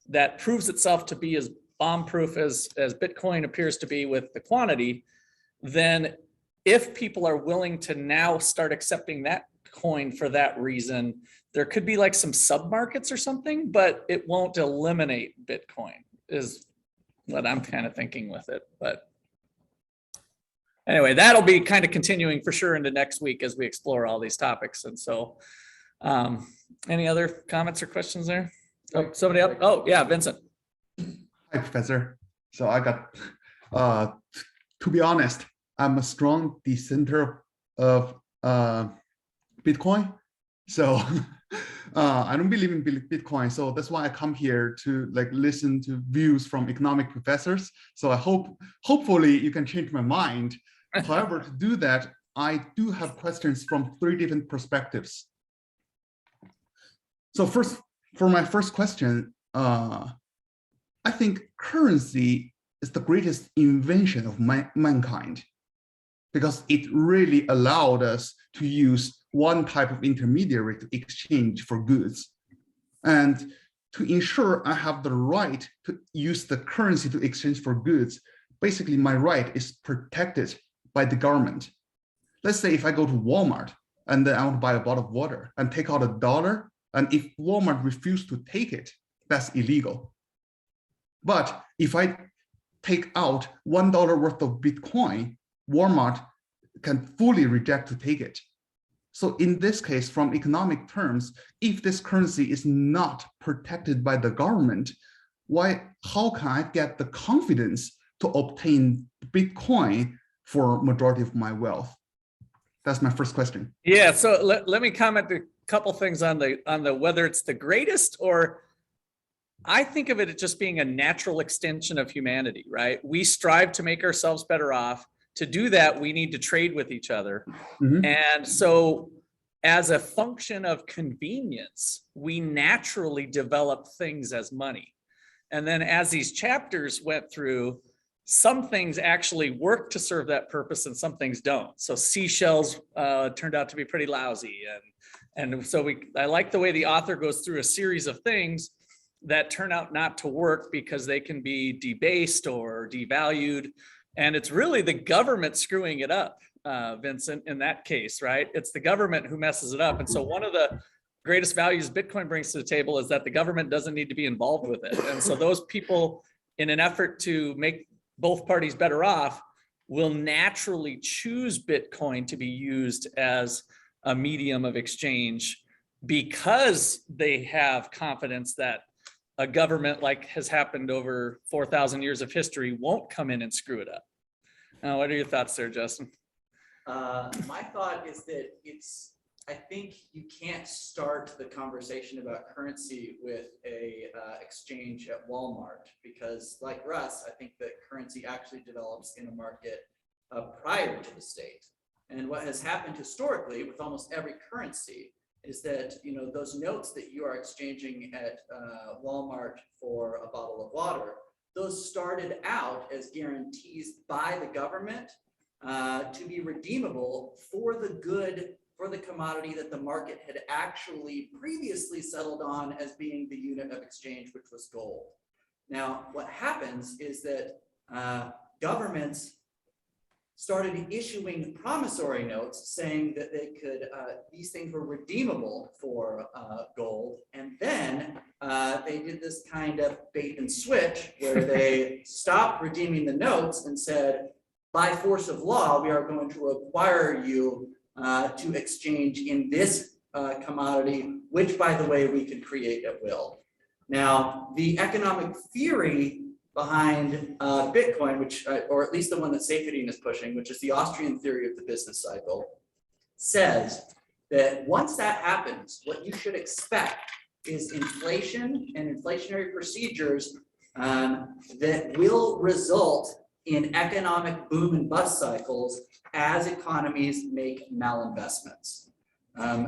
that proves itself to be as bomb-proof as Bitcoin appears to be with the quantity, then if people are willing to now start accepting that Bitcoin for that reason. There could be like some sub markets or something, but it won't eliminate Bitcoin is what I'm kind of thinking with it. But anyway, that'll be kind of continuing for sure into next week as we explore all these topics. And so any other comments or questions there? Oh, somebody else? Oh, yeah, Vincent. Hi, Professor. So I got, to be honest, I'm a strong dissenter of Bitcoin. So I don't believe in Bitcoin. So that's why I come here to like listen to views from economic professors. So I hopefully you can change my mind. However, to do that, I do have questions from 3 different perspectives. So first, for my first question, I think currency is the greatest invention of mankind, because it really allowed us to use one type of intermediary to exchange for goods. And to ensure I have the right to use the currency to exchange for goods, basically my right is protected by the government. Let's say if I go to Walmart and then I want to buy a bottle of water and take out $1, and if Walmart refuses to take it, that's illegal. But if I take out $1 worth of Bitcoin, Walmart can fully reject to take it. So in this case, from economic terms, if this currency is not protected by the government, how can I get the confidence to obtain Bitcoin for majority of my wealth? That's my first question. Yeah, so let me comment a couple things on the whether it's the greatest, or I think of it as just being a natural extension of humanity, right? We strive to make ourselves better off. To do that, we need to trade with each other. Mm-hmm. And so as a function of convenience, we naturally develop things as money. And then as these chapters went through, some things actually work to serve that purpose and some things don't. So seashells turned out to be pretty lousy. And so I like the way the author goes through a series of things that turn out not to work because they can be debased or devalued. And it's really the government screwing it up, Vincent, in that case, right? It's the government who messes it up. And so one of the greatest values Bitcoin brings to the table is that the government doesn't need to be involved with it. And so those people, in an effort to make both parties better off, will naturally choose Bitcoin to be used as a medium of exchange because they have confidence that a government, like has happened over 4,000 years of history, won't come in and screw it up. Now, what are your thoughts there, Justin? My thought is that I think you can't start the conversation about currency with a exchange at Walmart, because like Russ, I think that currency actually develops in a market prior to the state. And what has happened historically with almost every currency is that, those notes that you are exchanging at Walmart for a bottle of water, those started out as guarantees by the government to be redeemable for the commodity that the market had actually previously settled on as being the unit of exchange, which was gold. Now, what happens is that governments started issuing promissory notes saying that they could, these things were redeemable for gold. And then they did this kind of bait and switch where they stopped redeeming the notes and said, by force of law, we are going to require you to exchange in this commodity, which, by the way, we can create at will. Now, the economic theory behind Bitcoin, or at least the one that Seyfedin is pushing, which is the Austrian theory of the business cycle, says that once that happens, what you should expect is inflation and inflationary procedures that will result in economic boom and bust cycles as economies make malinvestments.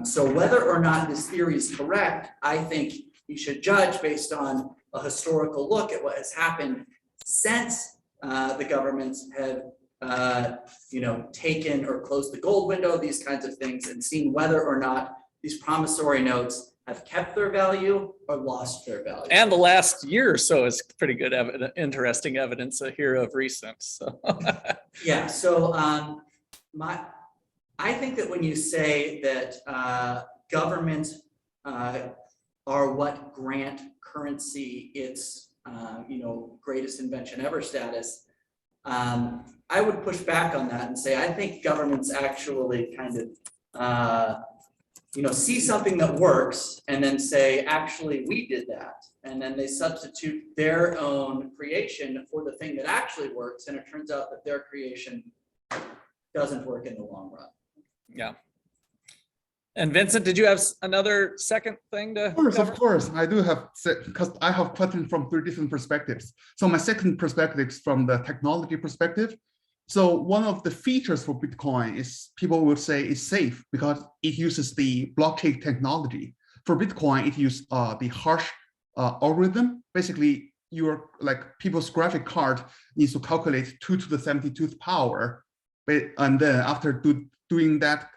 So whether or not this theory is correct, I think you should judge based on a historical look at what has happened since the governments have taken or closed the gold window, these kinds of things, and seen whether or not these promissory notes have kept their value or lost their value. And the last year or so is pretty good, interesting evidence here of recent. So yeah, so I think that when you say that governments are what grant currency its greatest invention ever status, I would push back on that and say I think governments actually kind of see something that works and then say, actually, we did that. And then they substitute their own creation for the thing that actually works. And it turns out that their creation doesn't work in the long run. Yeah. And Vincent, did you have another second thing to cover? Of course, I do have, because I have questions from 3 different perspectives. So my second perspective is from the technology perspective. So one of the features for Bitcoin is people would say it's safe because it uses the blockchain technology. For Bitcoin, it uses the hash algorithm. Basically, people's graphic card needs to calculate 2 to the 72th power. And then after doing that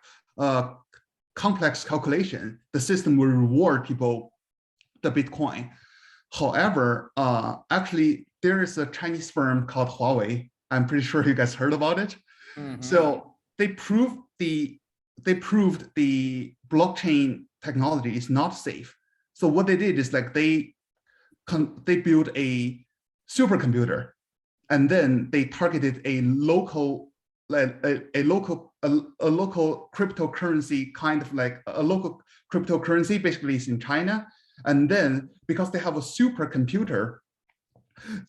complex calculation, the system will reward people the Bitcoin. However, actually, there is a Chinese firm called Huawei. I'm pretty sure you guys heard about it. Mm-hmm. So they proved the blockchain technology is not safe. So what they did is they built a supercomputer, and then they targeted a local cryptocurrency, kind of like a local cryptocurrency, basically it's in China. And then because they have a supercomputer,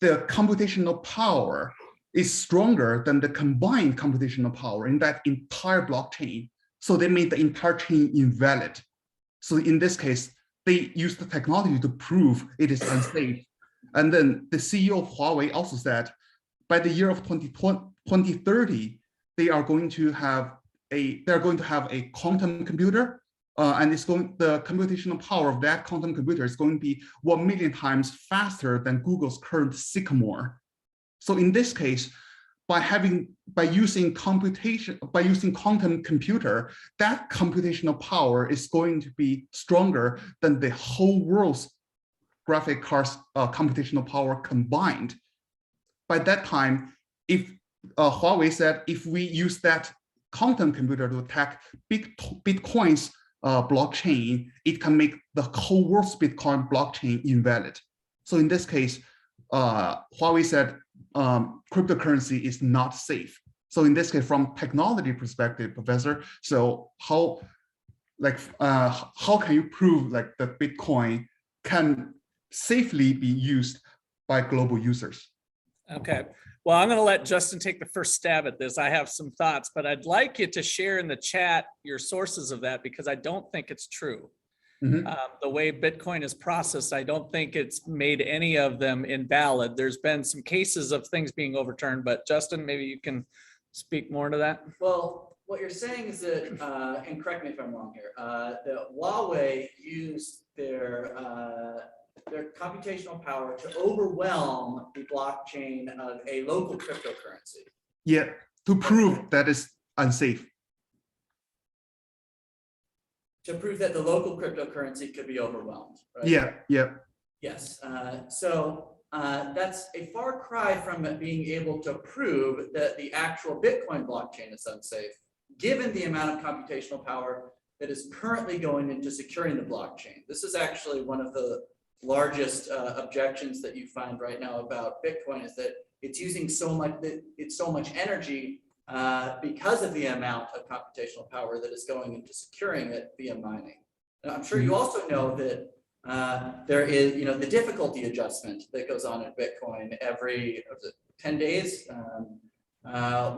the computational power is stronger than the combined computational power in that entire blockchain. So they made the entire chain invalid. So in this case, they used the technology to prove it is unsafe. And then the CEO of Huawei also said, by the year of 2030, they are going to have a quantum computer, and the computational power of that quantum computer is going to be 1 million times faster than Google's current Sycamore. So in this case, by using quantum computer, that computational power is going to be stronger than the whole world's graphic cards computational power combined. By that time, if Huawei said, if we use that quantum computer to attack Bitcoin's blockchain, it can make the whole world's Bitcoin blockchain invalid. So in this case, Huawei said cryptocurrency is not safe. So in this case, from technology perspective, Professor, so how can you prove that Bitcoin can safely be used by global users? Okay. Well, I'm going to let Justin take the first stab at this. I have some thoughts, but I'd like you to share in the chat your sources of that, because I don't think it's true. Mm-hmm. The way Bitcoin is processed, I don't think it's made any of them invalid. There's been some cases of things being overturned, but Justin, maybe you can speak more to that. Well, what you're saying is that, and correct me if I'm wrong here, that Huawei used their computational power to overwhelm the blockchain of a local cryptocurrency. Yeah, to prove that it's unsafe. To prove that the local cryptocurrency could be overwhelmed, right? Yeah. Yes, so that's a far cry from being able to prove that the actual Bitcoin blockchain is unsafe, given the amount of computational power that is currently going into securing the blockchain. This is actually one of the largest objections that you find right now about Bitcoin, is that it's using so much energy because of the amount of computational power that is going into securing it via mining. Now, I'm sure you also know that there is, the difficulty adjustment that goes on in Bitcoin every 10 days,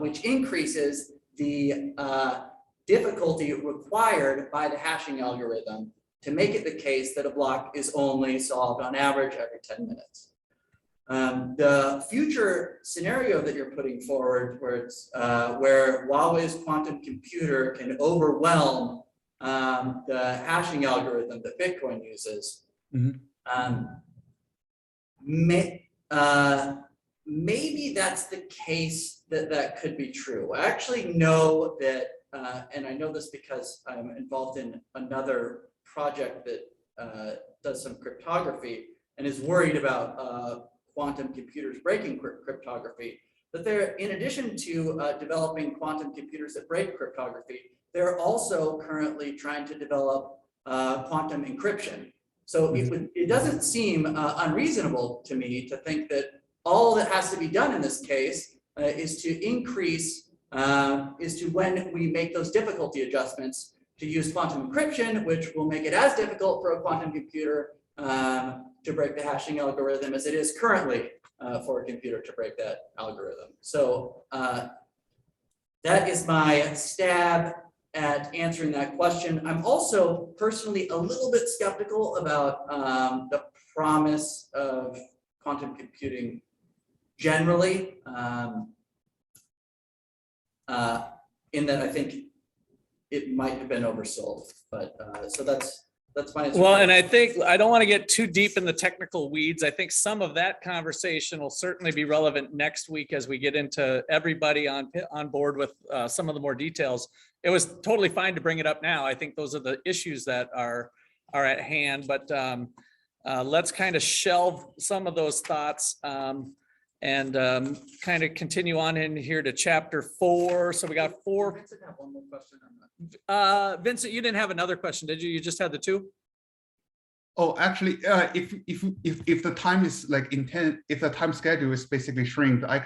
which increases the difficulty required by the hashing algorithm to make it the case that a block is only solved on average every 10 minutes. The future scenario that you're putting forward, where Huawei's quantum computer can overwhelm the hashing algorithm that Bitcoin uses, maybe that's the case that could be true. I actually know that, and I know this because I'm involved in another project that does some cryptography and is worried about quantum computers breaking cryptography, but in addition to developing quantum computers that break cryptography, they're also currently trying to develop quantum encryption. So it doesn't seem unreasonable to me to think that all that has to be done in this case is to increase, is to when we make those difficulty adjustments to use quantum encryption, which will make it as difficult for a quantum computer to break the hashing algorithm as it is currently for a computer to break that algorithm. So that is my stab at answering that question. I'm also personally a little bit skeptical about the promise of quantum computing generally, in that I think it might have been oversold, but so that's my answer. Well, and I think I don't want to get too deep in the technical weeds. I think some of that conversation will certainly be relevant next week as we get into everybody on board with some of the more details. It was totally fine to bring it up now. I think those are the issues that are at hand, but let's kind of shelve some of those thoughts and kind of continue on in here to chapter 4. So we got 4. Vincent, have one more question on that. Vincent, you didn't have another question, did you? You just had the 2? Oh, actually, if the time is like if the time schedule is basically shrinked, I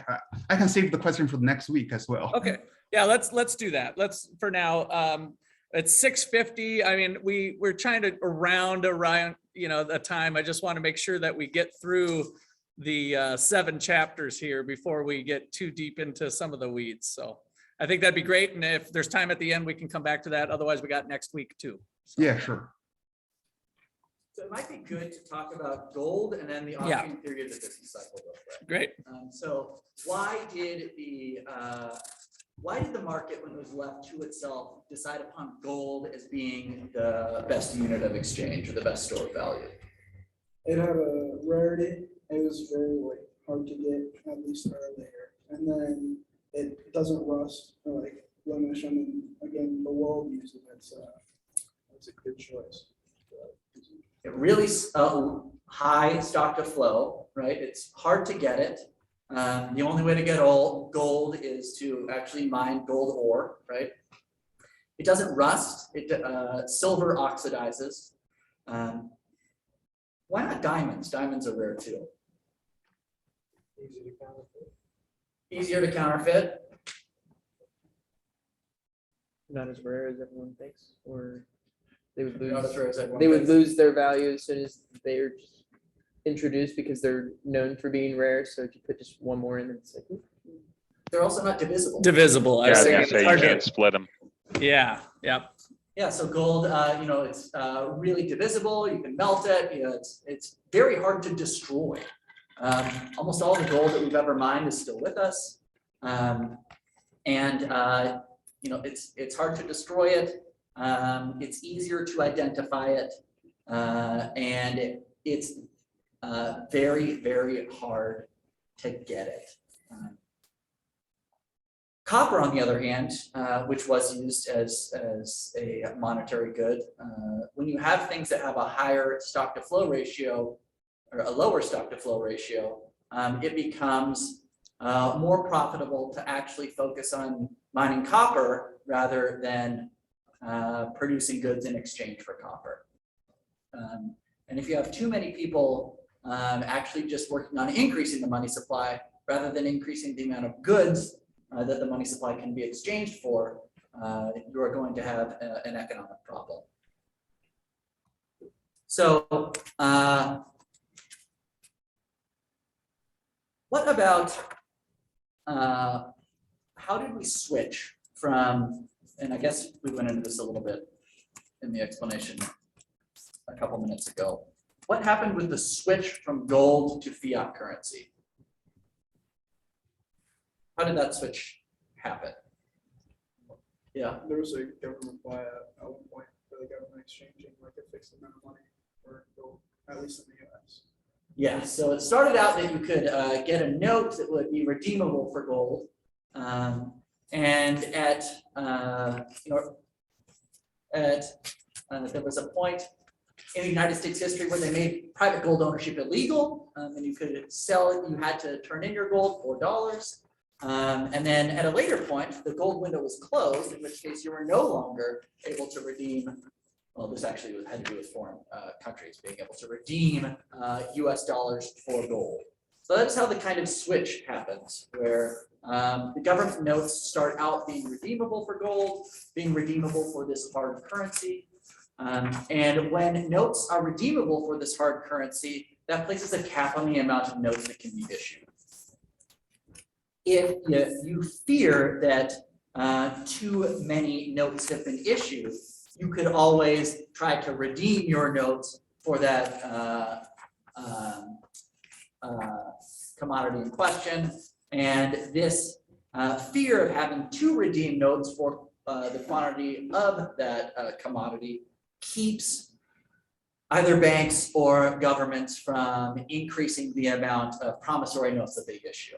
can save the question for the next week as well. Okay, yeah, let's do that. Let's for now. It's 6:50. I mean, we're trying to around the time. I just want to make sure that we get through the 7 chapters here before we get too deep into some of the weeds. So I think that'd be great. And if there's time at the end, we can come back to that. Otherwise, we got next week too. So. Yeah, sure. So it might be good to talk about gold and then the auction period of the business cycle real quick. Great. So why did the market, when it was left to itself, decide upon gold as being the best unit of exchange or the best store of value? It had a rarity. It was very hard to get, at least earlier. And then it doesn't rust or blemish. I mean, again, the world uses it. That's a good choice. It really high stock to flow, right? It's hard to get it. The only way to get gold is to actually mine gold ore, right? It doesn't rust. Silver oxidizes. Why not diamonds? Diamonds are rare too. Easy to counterfeit. Easier to counterfeit. Not as rare as everyone thinks, or they would Not as rare as everyone they would thinks. lose their value as soon as they're introduced because they're known for being rare. So if you put just one more in, it's like, They're also not divisible. Divisible. Yeah, I was see. gonna It's say you hard to- can't split them. Yeah. Yep. Yeah, so gold, it's really divisible. You can melt it. It's very hard to destroy. Almost all the gold that we've ever mined is still with us, it's hard to destroy it. It's easier to identify it, and it's very, very hard to get it. Copper, on the other hand, which was used as a monetary good, when you have things that have a higher stock to flow ratio or a lower stock to flow ratio, it becomes more profitable to actually focus on mining copper rather than producing goods in exchange for copper. And if you have too many people actually just working on increasing the money supply rather than increasing the amount of goods that the money supply can be exchanged for, you are going to have an economic problem. So what about how did we switch from, and I guess we went into this a little bit in the explanation a couple minutes ago. What happened with the switch from gold to fiat currency? How did that switch happen? Yeah. There was a government buyout at one point for the government exchanging like a fixed amount of money for gold, at least in the US. Yeah, so it started out that you could get a note that would be redeemable for gold. And there was a point in the United States history where they made private gold ownership illegal, and you could sell it. You had to turn in your gold, $4. And then at a later point, the gold window was closed, in which case you were no longer able to redeem. Well, this actually had to do with foreign countries being able to redeem US dollars for gold. So that's how the kind of switch happens, where the government notes start out being redeemable for gold, being redeemable for this hard currency. And when notes are redeemable for this hard currency, that places a cap on the amount of notes that can be issued. If you fear that too many notes have been issued, you could always try to redeem your notes for that commodity in question. And this fear of having to redeem notes for the quantity of that commodity keeps either banks or governments from increasing the amount of promissory notes that they issue.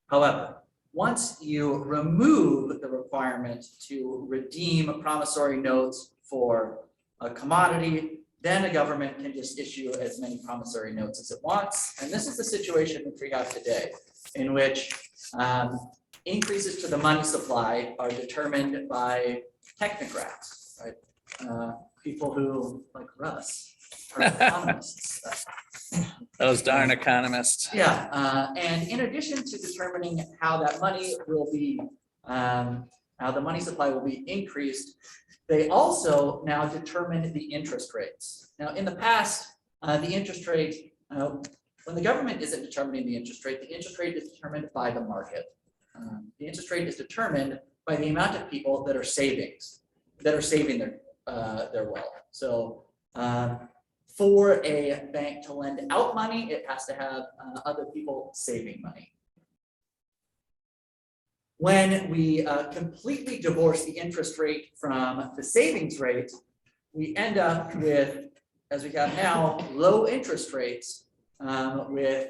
However, once you remove the requirement to redeem promissory notes for a commodity, then a government can just issue as many promissory notes as it wants. And this is the situation that we have today, in which increases to the money supply are determined by technocrats, right? People who, like Russ, are economists. Those darn economists. Yeah, and in addition to determining how that money will be, how the money supply will be increased, they also now determine the interest rates. Now, in the past, the interest rate, when the government isn't determining the interest rate is determined by the market. The interest rate is determined by the amount of people that are saving their wealth. So for a bank to lend out money, it has to have other people saving money. When we completely divorce the interest rate from the savings rate, we end up with, as we have now, low interest rates with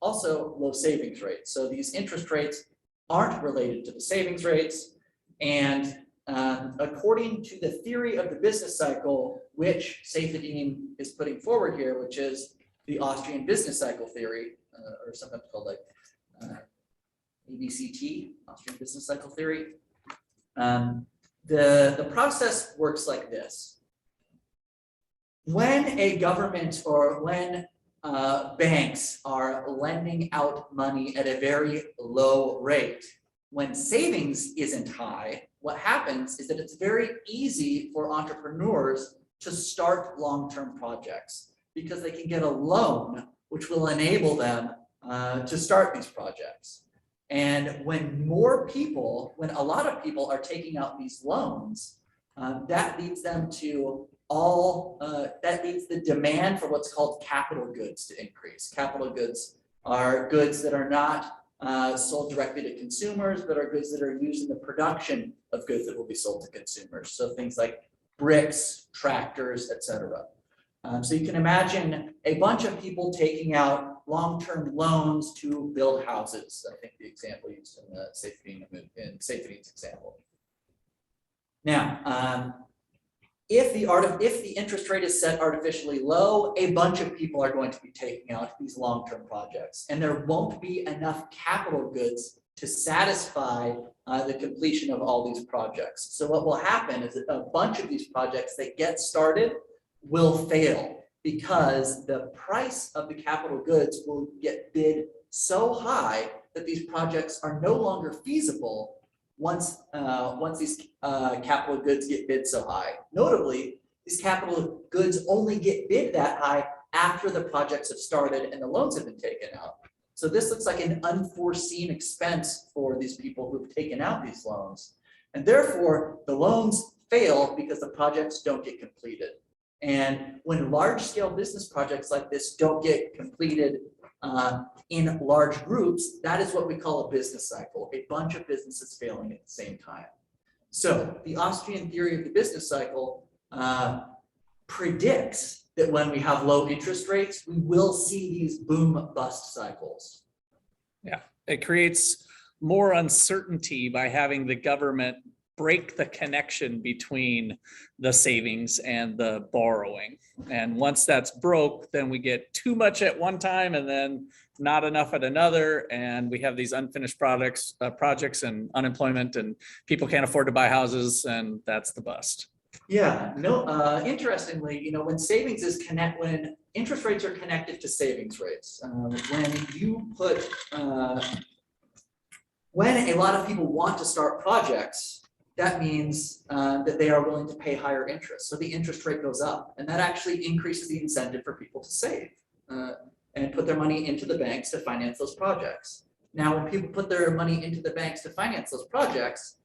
also low savings rates. So these interest rates aren't related to the savings rates. And according to the theory of the business cycle, which Saifedean is putting forward here, which is the Austrian business cycle theory, or sometimes called like ABCT, Austrian business cycle theory. The process works like this. When a government or when banks are lending out money at a very low rate, when savings isn't high, what happens is that it's very easy for entrepreneurs to start long-term projects because they can get a loan which will enable them to start these projects. And when a lot of people are taking out these loans, that leads them to that leads the demand for what's called capital goods to increase. Capital goods are goods that are not sold directly to consumers, but are goods that are used in the production of goods that will be sold to consumers. So things like bricks, tractors, etc. So you can imagine a bunch of people taking out long-term loans to build houses. I think the example used in the Saifedean's example. Now, if the interest rate is set artificially low, a bunch of people are going to be taking out these long-term projects, and there won't be enough capital goods to satisfy the completion of all these projects. So what will happen is that a bunch of these projects that get started will fail because the price of the capital goods will get bid so high that these projects are no longer feasible once these capital goods get bid so high. Notably, these capital goods only get bid that high after the projects have started and the loans have been taken out. So this looks like an unforeseen expense for these people who've taken out these loans. And therefore, the loans fail because the projects don't get completed. And when large-scale business projects like this don't get completed in large groups, that is what we call a business cycle, a bunch of businesses failing at the same time. So the Austrian theory of the business cycle predicts that when we have low interest rates, we will see these boom bust cycles. Yeah, it creates more uncertainty by having the government break the connection between the savings and the borrowing. And once that's broke, then we get too much at one time and then not enough at another. And we have these unfinished projects and unemployment, and people can't afford to buy houses, and that's the bust. Yeah, no, interestingly, you know, when when interest rates are connected to savings rates, when a lot of people want to start projects, that means that they are willing to pay higher interest. So the interest rate goes up, and that actually increases the incentive for people to save and put their money into the banks to finance those projects. Now, when people put their money into the banks to finance those projects,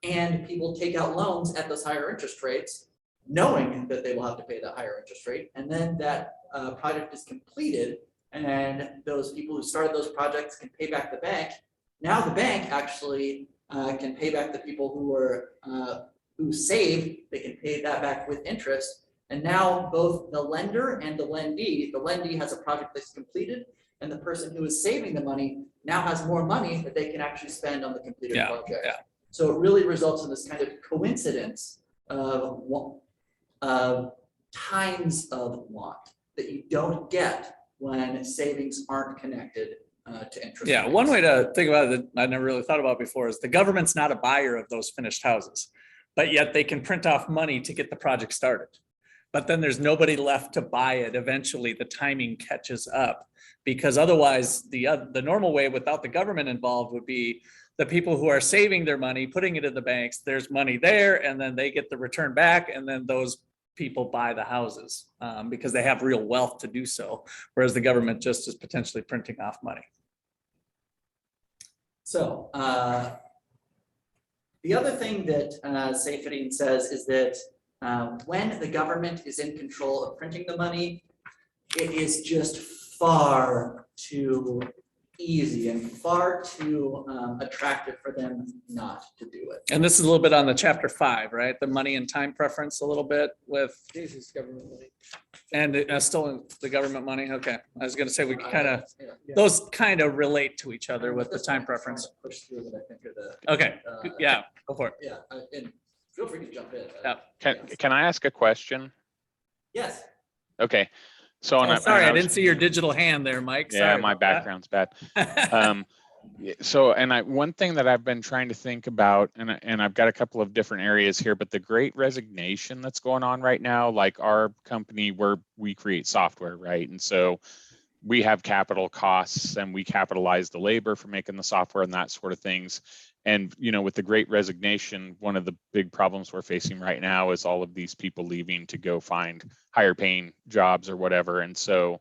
and people take out loans at those higher interest rates, knowing that they will have to pay that higher interest rate, and then that project is completed, and those people who started those projects can pay back the bank. Now the bank actually can pay back the people who saved. They can pay that back with interest, and now both the lender and the lendee has a project that's completed, and the person who is saving the money now has more money that they can actually spend on the completed project. Yeah. So it really results in this kind of coincidence of times of want that you don't get when savings aren't connected to interest. Yeah, rates. one way to think about it that I never really thought about before is the government's not a buyer of those finished houses, but yet they can print off money to get the project started. But then there's nobody left to buy it. Eventually the timing catches up, because otherwise the normal way without the government involved would be the people who are saving their money, putting it in the banks, there's money there, and then they get the return back, and then those people buy the houses because they have real wealth to do so, whereas the government just is potentially printing off money. So the other thing that Safety says is that when the government is in control of printing the money, it is just far too easy and far too attractive for them not to do it. And this is a little bit on the chapter 5, right? The money and time preference a little bit with. This is government money. And still in the government money. Okay. I was going to say we kind of, Yeah. those kind of relate to each other with the This time one, preference. push through what I think are the Okay. Yeah, go for it. yeah, and feel free to jump in. Yeah. Can I ask a question? Yes. Okay. So Oh, sorry, I didn't see your digital hand there, Mike. Yeah, Sorry my about that. background's bad. So, one thing that I've been trying to think about, and I've got a couple of different areas here, but the great resignation that's going on right now, like our company where we create software, right? And so we have capital costs and we capitalize the labor for making the software and that sort of things. And, with the great resignation, one of the big problems we're facing right now is all of these people leaving to go find higher paying jobs or whatever. And so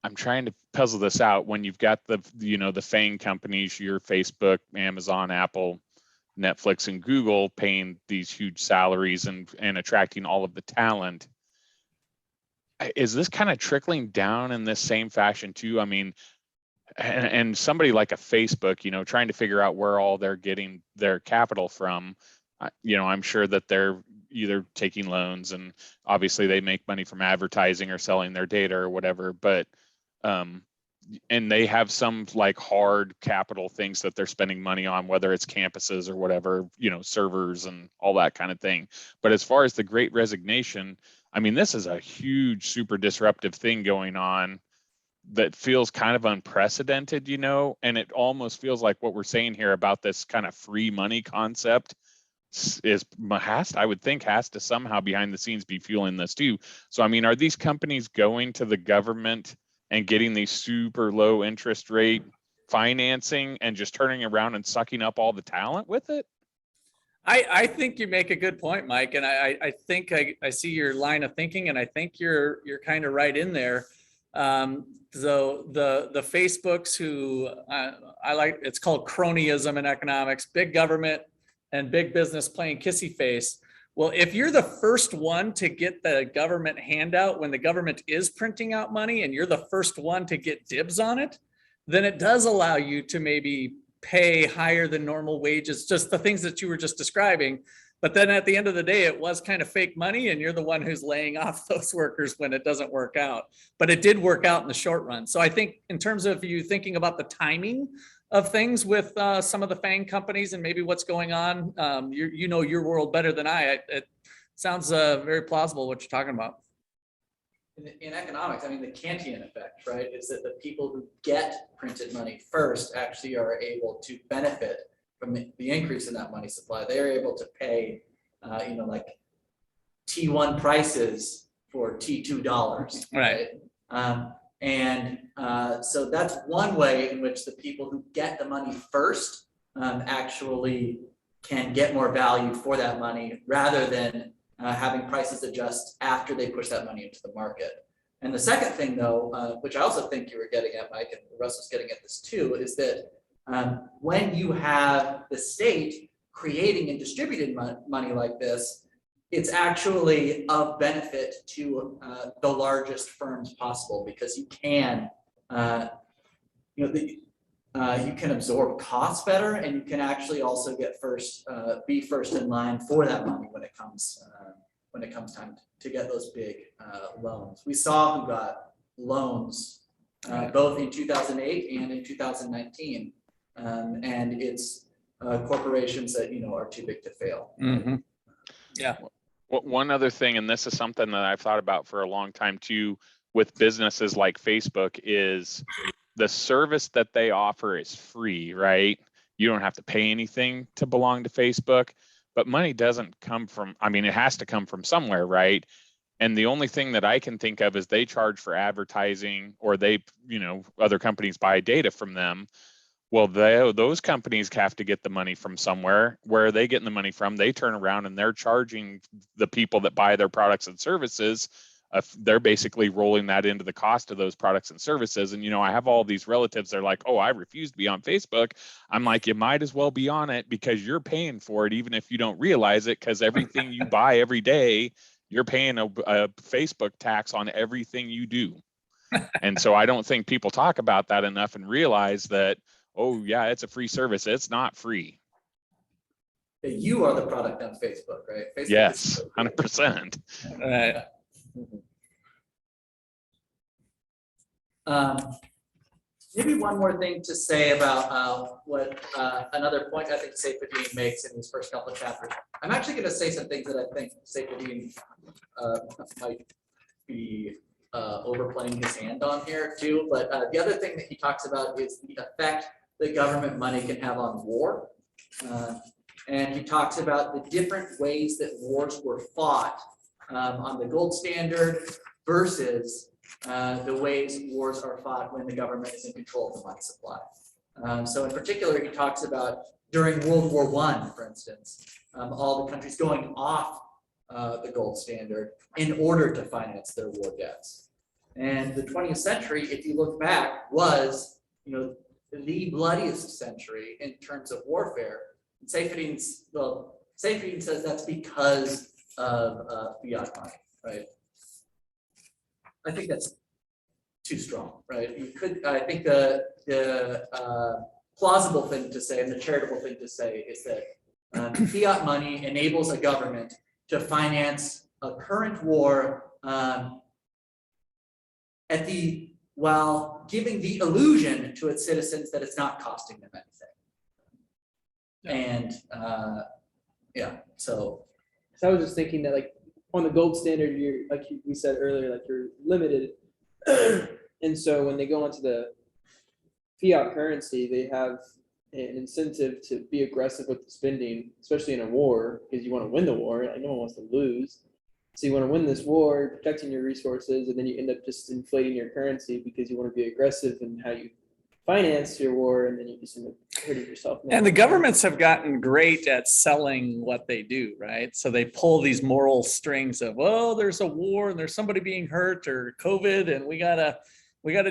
I'm trying to puzzle this out when you've got the FAANG companies, your Facebook, Amazon, Apple, Netflix, and Google paying these huge salaries and attracting all of the talent. Is this kind of trickling down in this same fashion too? I mean, and somebody like a Facebook, trying to figure out where all they're getting their capital from, I'm sure that they're either taking loans, and obviously they make money from advertising or selling their data or whatever, but and they have some like hard capital things that they're spending money on, whether it's campuses or whatever, servers and all that kind of thing. But as far as the great resignation, I mean, this is a huge, super disruptive thing going on that feels kind of unprecedented, and it almost feels like what we're saying here about this kind of free money concept I would think has to somehow behind the scenes be fueling this too. So, I mean, are these companies going to the government and getting these super low interest rate financing and just turning around and sucking up all the talent with it? I think you make a good point, Mike. And I think I see your line of thinking, and I think you're kind of right in there. So the Facebooks who I like, it's called cronyism in economics, big government and big business playing kissy face. Well, if you're the first one to get the government handout when the government is printing out money and you're the first one to get dibs on it, then it does allow you to maybe pay higher than normal wages, just the things that you were just describing. But then at the end of the day, it was kind of fake money, and you're the one who's laying off those workers when it doesn't work out. But it did work out in the short run. So I think in terms of you thinking about the timing things with some of the FANG companies and maybe what's going on. You know your world better than I. It sounds very plausible what you're talking about. In economics, I mean, the Kantian effect, right, is that the people who get printed money first actually are able to benefit from the increase in that money supply. They are able to pay, like T1 prices for T2, Right. So that's one way in which the people who get the money first actually can get more value for that money rather than having prices adjust after they push that money into the market. And the second thing, though, which I also think you were getting at, Mike, and Russ was getting at this too, is that when you have the state creating and distributing money like this, it's actually of benefit to the largest firms possible, because you can, you can absorb costs better, and you can actually also get be first in line for that money when it comes time to get those big loans. We saw who got loans both in 2008 and in 2019, and it's corporations that are too big to fail. Mm-hmm. Yeah. One other thing, and this is something that I've thought about for a long time too, with businesses like Facebook, is the service that they offer is free, right? You don't have to pay anything to belong to Facebook, but money doesn't come from, I mean, it has to come from somewhere, right? And the only thing that I can think of is they charge for advertising, or they, other companies buy data from them. Well, those companies have to get the money from somewhere. Where are they getting the money from? They turn around and they're charging the people that buy their products and services. They're basically rolling that into the cost of those products and services. And, I have all these relatives. They're like, oh, I refuse to be on Facebook. I'm like, you might as well be on it, because you're paying for it, even if you don't realize it, because everything you buy every day, you're paying a Facebook tax on everything you do. And so I don't think people talk about that enough and realize that, oh yeah, it's a free service. It's not free. You are the product on Facebook, right? Facebook, yes, 100%. Right. Maybe one more thing to say about what another point I think Seyfedin makes in these first couple of chapters. I'm actually going to say some things that I think Seyfedin might be overplaying his hand on here too. But the other thing that he talks about is the effect that government money can have on war. And he talks about the different ways that wars were fought on the gold standard versus the ways wars are fought when the government is in control of the money supply. So in particular, he talks about during World War I, for instance, all the countries going off the gold standard in order to finance their war debts. And the 20th century, if you look back, was the bloodiest century in terms of warfare. Seyfedin says that's because of fiat money, right? I think that's too strong, right? I think the plausible thing to say and the charitable thing to say is that fiat money enables a government to finance a current war while giving the illusion to its citizens that it's not costing them anything. And so I was just thinking that, like, on the gold standard, you're, like we said earlier, like, you're limited. And so when they go onto the fiat currency, they have an incentive to be aggressive with the spending, especially in a war, because you want to win the war. Like, no one wants to lose. So you want to win this war, protecting your resources, and then you end up just inflating your currency because you want to be aggressive in how you finance your war, and then you just end up hurting yourself. And the governments have gotten great at selling what they do, right? So they pull these moral strings of, well, there's a war and there's somebody being hurt or COVID, and we gotta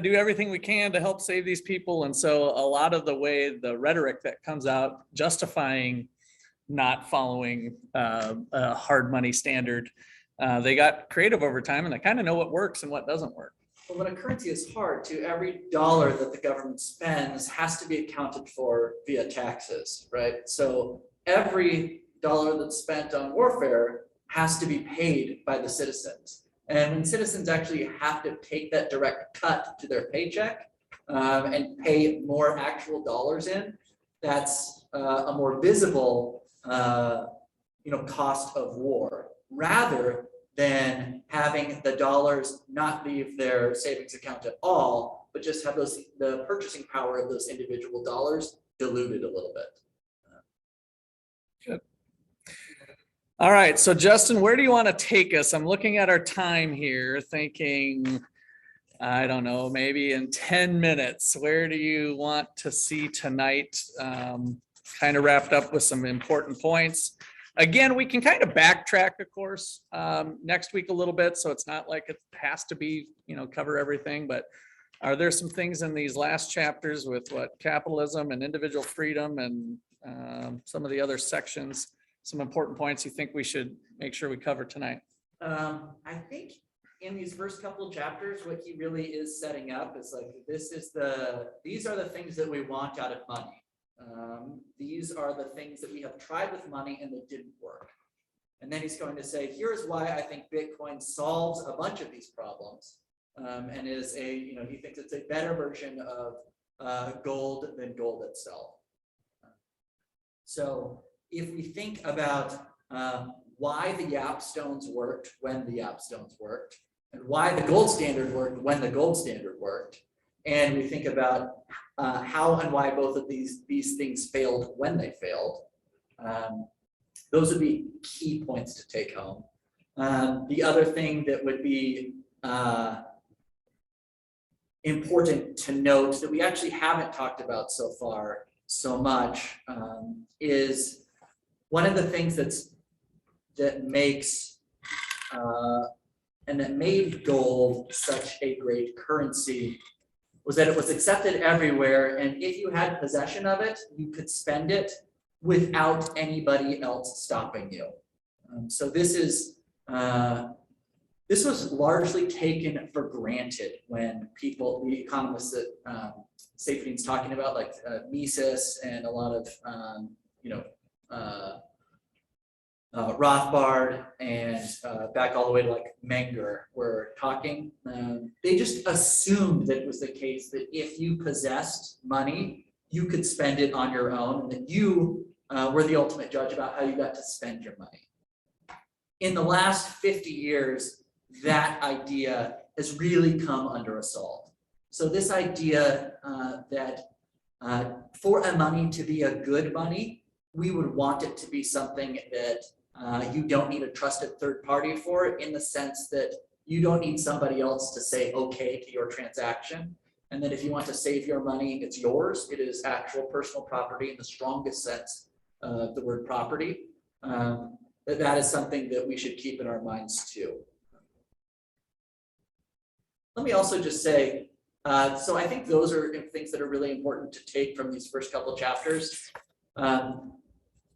do everything we can to help save these people. And so a lot of the way the rhetoric that comes out justifying not following a hard money standard, they got creative over time, and they kind of know what works and what doesn't work. But when a currency is hard to, every dollar that the government spends has to be accounted for via taxes, right? So every dollar that's spent on warfare has to be paid by the citizens. And when citizens actually have to take that direct cut to their paycheck, and pay more actual dollars in, that's a more visible, cost of war, rather than having the dollars not leave their savings account at all, but just have the purchasing power of those individual dollars diluted a little bit. Good. All right, so Justin, where do you want to take us? I'm looking at our time here, thinking, I don't know, maybe in 10 minutes, where do you want to see tonight? Kind of wrapped up with some important points. Again, we can kind of backtrack, of course, next week a little bit, so it's not like it has to be, cover everything, but are there some things in these last chapters with what capitalism and individual freedom and some of the other sections, some important points you think we should make sure we cover tonight? I think in these first couple of chapters, what he really is setting up is like, these are the things that we want out of money. These are the things that we have tried with money and that didn't work. And then he's going to say, here's why I think Bitcoin solves a bunch of these problems, and is he thinks it's a better version of gold than gold itself. So if we think about why the Yap stones worked when the Yap stones worked, and why the gold standard worked when the gold standard worked, and we think about how and why both of these things failed when they failed, those would be key points to take home. The other thing that would be important to note that we actually haven't talked about so far so much is one of the things that makes and that made gold such a great currency was that it was accepted everywhere, and if you had possession of it, you could spend it without anybody else stopping you. So this was largely taken for granted when the economists that Seyfried's talking about, like Mises and a lot of Rothbard and back all the way to like Menger were talking. They just assumed that it was the case that if you possessed money, you could spend it on your own, and that you were the ultimate judge about how you got to spend your money. In the last 50 years, that idea has really come under assault. So this idea that for a money to be a good money, we would want it to be something that you don't need a trusted third party for, in the sense that you don't need somebody else to say okay to your transaction. And that if you want to save your money, it's yours. It is actual personal property in the strongest sense of the word property. That is something that we should keep in our minds too. Let me also just say, so I think those are things that are really important to take from these first couple chapters.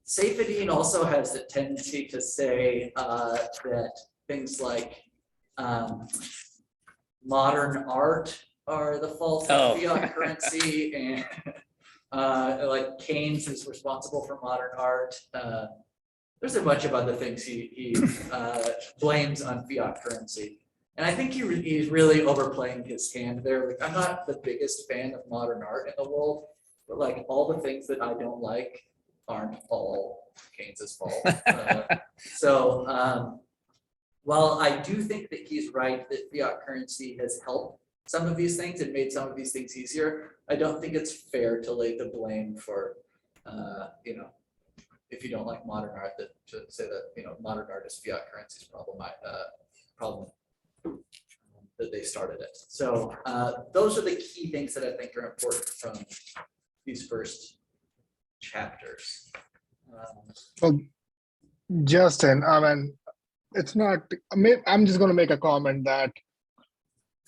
Seyfried also has the tendency to say that things like modern art are the fault of fiat currency, and like Keynes is responsible for modern art. There's a bunch of other things he blames on fiat currency. And I think he's really overplaying his hand there. Like, I'm not the biggest fan of modern art in the world, but like all the things that I don't like aren't all Keynes's fault. While I do think that he's right that fiat currency has helped some of these things and made some of these things easier, I don't think it's fair to lay the blame for, if you don't like modern art, to say that modern art is fiat currency's problem. That they started it. So those are the key things that I think are important from these first chapters. So, Justin, I mean, it's not, I'm just going to make a comment that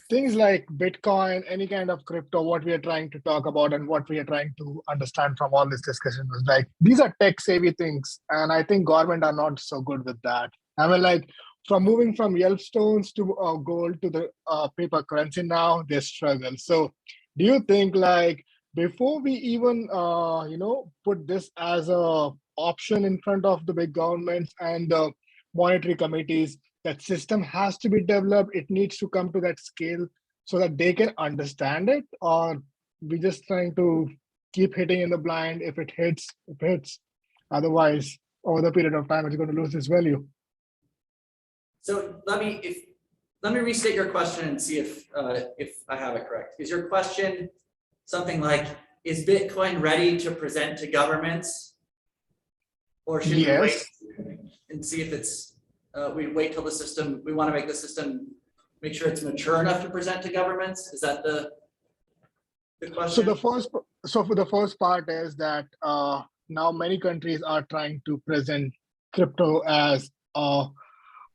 things like Bitcoin, any kind of crypto, what we are trying to talk about and what we are trying to understand from all this discussion was like, these are tech savvy things. And I think government are not so good with that. I mean, like, from moving from Yellowstones to gold to the paper currency now, they struggle. So do you think, like, before we even, put this as a option in front of the big governments and the monetary committees, that system has to be developed, it needs to come to that scale so that they can understand it? Or we're just trying to keep hitting in the blind. If it hits, it hits. Otherwise, over the period of time, it's going to lose its value. So let me restate your question and see if I have it correct. Is your question something like, is Bitcoin ready to present to governments? Or should we wait and see if it's, we wait till the system, we want to make the system, make sure it's mature enough to present to governments? Is that the question? So for the first part is that now many countries are trying to present crypto as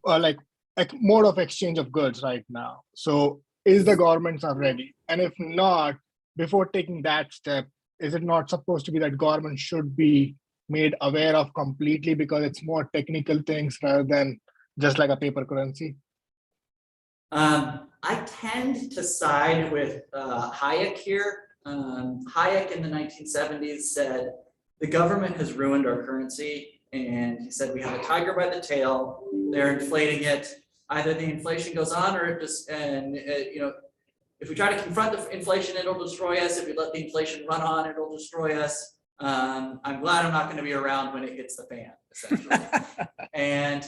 like a mode of exchange of goods right now. So is the governments are ready? And if not, before taking that step, is it not supposed to be that government should be made aware of completely because it's more technical things rather than just like a paper currency? I tend to side with Hayek here. Hayek in the 1970s said, the government has ruined our currency. And he said, we have a tiger by the tail, they're inflating it. Either the inflation goes on or it just, you know, if we try to confront the inflation, it'll destroy us. If we let the inflation run on, it'll destroy us. I'm glad I'm not going to be around when it hits the fan, essentially. And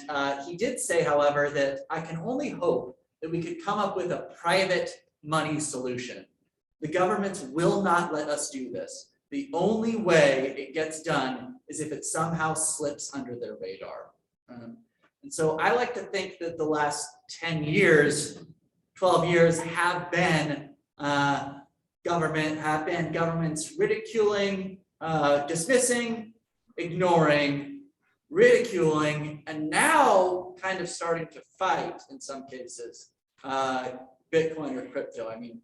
he did say, however, that I can only hope that we could come up with a private money solution. The governments will not let us do this. The only way it gets done is if it somehow slips under their radar. And so I like to think that the last 10 years, 12 years have been governments ridiculing, dismissing, ignoring, ridiculing, and now kind of starting to fight in some cases, Bitcoin or crypto. I mean,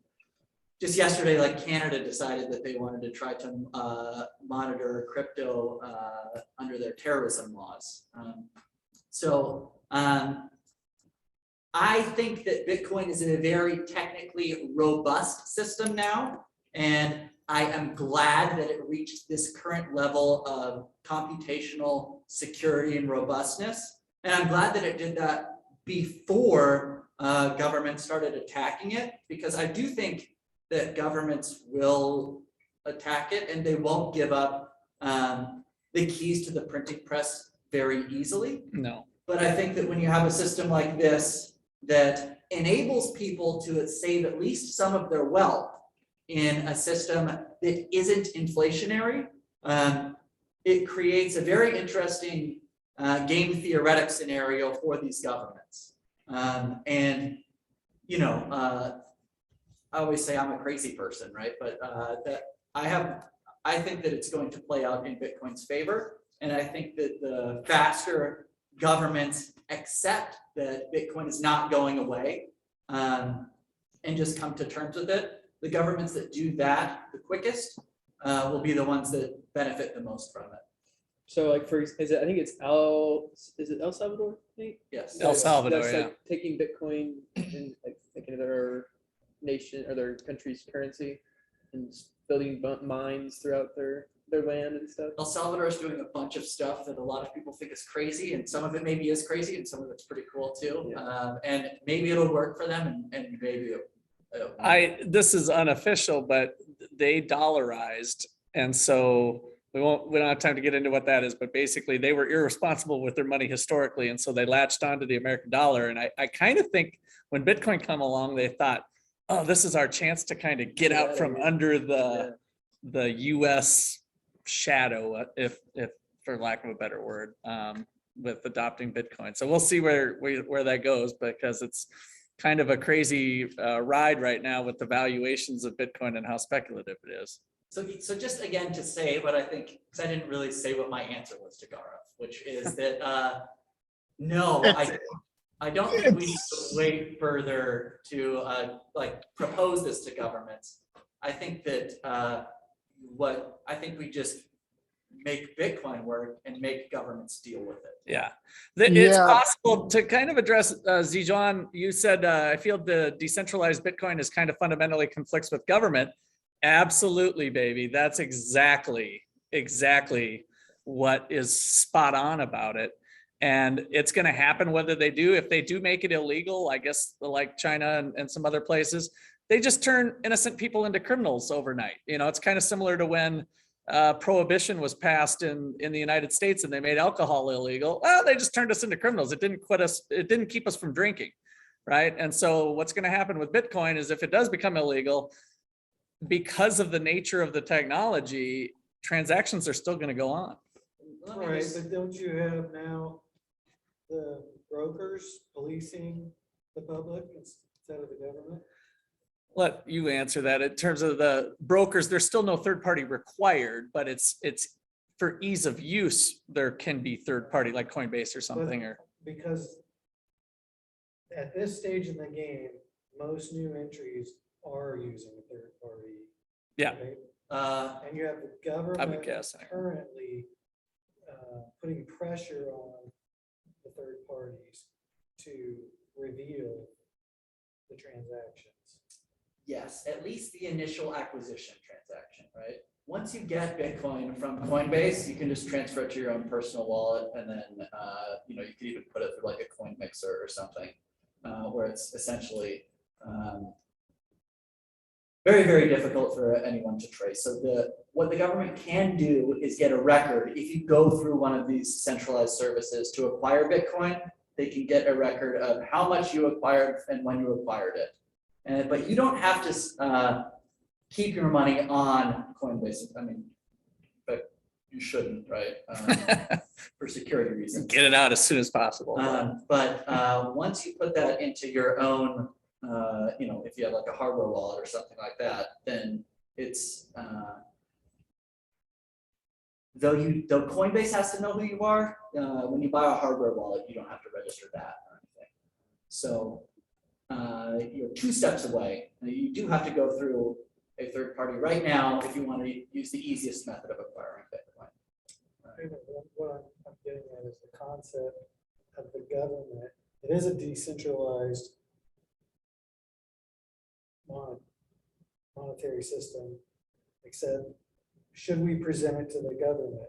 just yesterday, like Canada decided that they wanted to try to monitor crypto under their terrorism laws. I think that Bitcoin is a very technically robust system now, and I am glad that it reached this current level of computational security and robustness. And I'm glad that it did that before government started attacking it, because I do think that governments will attack it and they won't give up the keys to the printing press very easily. No. But I think that when you have a system like this that enables people to save at least some of their wealth in a system that isn't inflationary, it creates a very interesting game theoretic scenario for these governments. And, you know, I always say I'm a crazy person, right? But that I think that it's going to play out in Bitcoin's favor. And I think that the faster governments accept that Bitcoin is not going away and just come to terms with it, the governments that do that the quickest will be the ones that benefit the most from it. So like I think it's El Salvador? Nate? Yes. El Salvador, That's yeah. like taking Bitcoin and like thinking their nation or their country's currency and building mines throughout their land and stuff. El Salvador is doing a bunch of stuff that a lot of people think is crazy, and some of it maybe is crazy, and some of it's pretty cool too. Yeah. And maybe it'll work for them, and maybe This is unofficial, but they dollarized, and so we don't have time to get into what that is, but basically they were irresponsible with their money historically, and so they latched onto the American dollar. And I kind of think when Bitcoin come along, they thought, oh, this is our chance to kind of get out from under the US shadow, if for lack of a better word, with adopting Bitcoin. So we'll see where that goes, because it's kind of a crazy ride right now with the valuations of Bitcoin and how speculative it is. So just again to say what I think, because I didn't really say what my answer was to Gaurav, which is that no, I don't think we need to wait further to like propose this to governments. I think that I think we just make Bitcoin work and make governments deal with it. Yeah, it's possible to kind of address Zijan. You said I feel the decentralized Bitcoin is kind of fundamentally conflicts with government. Absolutely, baby. That's exactly what is spot on about it. And it's going to happen whether they do. If they do make it illegal, I guess like China and some other places, they just turn innocent people into criminals overnight. You know, it's kind of similar to when prohibition was passed in the United States and they made alcohol illegal. Well, they just turned us into criminals. It didn't quit us. It didn't keep us from drinking. Right. And so what's going to happen with Bitcoin is if it does become illegal, because of the nature of the technology, transactions are still going to go on. Right, but don't you have now the brokers policing the public instead of the government? Let you answer that. In terms of the brokers, there's still no third party required, but it's for ease of use, there can be third party like Coinbase or something. Or because at this stage in the game, most new entries are using a third party. Yeah. Right? And you have the government guessing. currently putting pressure on the third parties to reveal the transactions. Yes, at least the initial acquisition transaction, right? Once you get Bitcoin from Coinbase, you can just transfer it to your own personal wallet, and then you could even put it through like a coin mixer or something, where it's essentially very, very difficult for anyone to trace. So what the government can do is get a record. If you go through one of these centralized services to acquire Bitcoin, they can get a record of how much you acquired and when you acquired it. But you don't have to keep your money on Coinbase. I mean, but you shouldn't, right? For security reasons. Get it out as soon as possible. But once you put that into your own, if you have like a hardware wallet or something like that, then it's though Coinbase has to know who you are. When you buy a hardware wallet, you don't have to register that or anything. So you're 2 steps away. You do have to go through a third party right now if you want to use the easiest method of acquiring Bitcoin. What I'm getting at is the concept of the government. It is a decentralized monetary system, except should we present it to the government?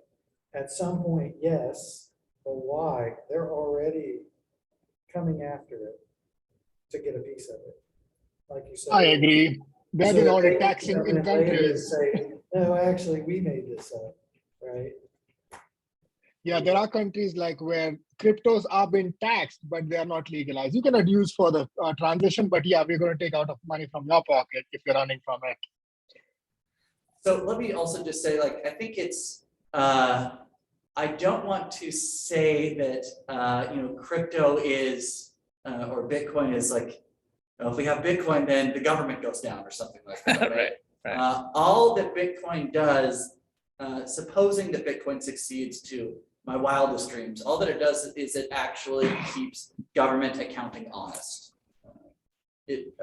At some point, yes, but why? They're already coming after it to get a piece of it. Like you said. I agree. They've been already they taxing come in later and countries. say, no, actually, we made this up, right? Yeah, there are countries like where cryptos are being taxed, but they are not legalized. You cannot use for the transition, but yeah, we're going to take out of money from your pocket if you're running from it. So let me also just say, like, I think it's, I don't want to say that, crypto is, or Bitcoin is like, if we have Bitcoin, then the government goes down or something like that, right? Right. All that Bitcoin does, supposing that Bitcoin succeeds to my wildest dreams, all that it does is it actually keeps government accounting honest. It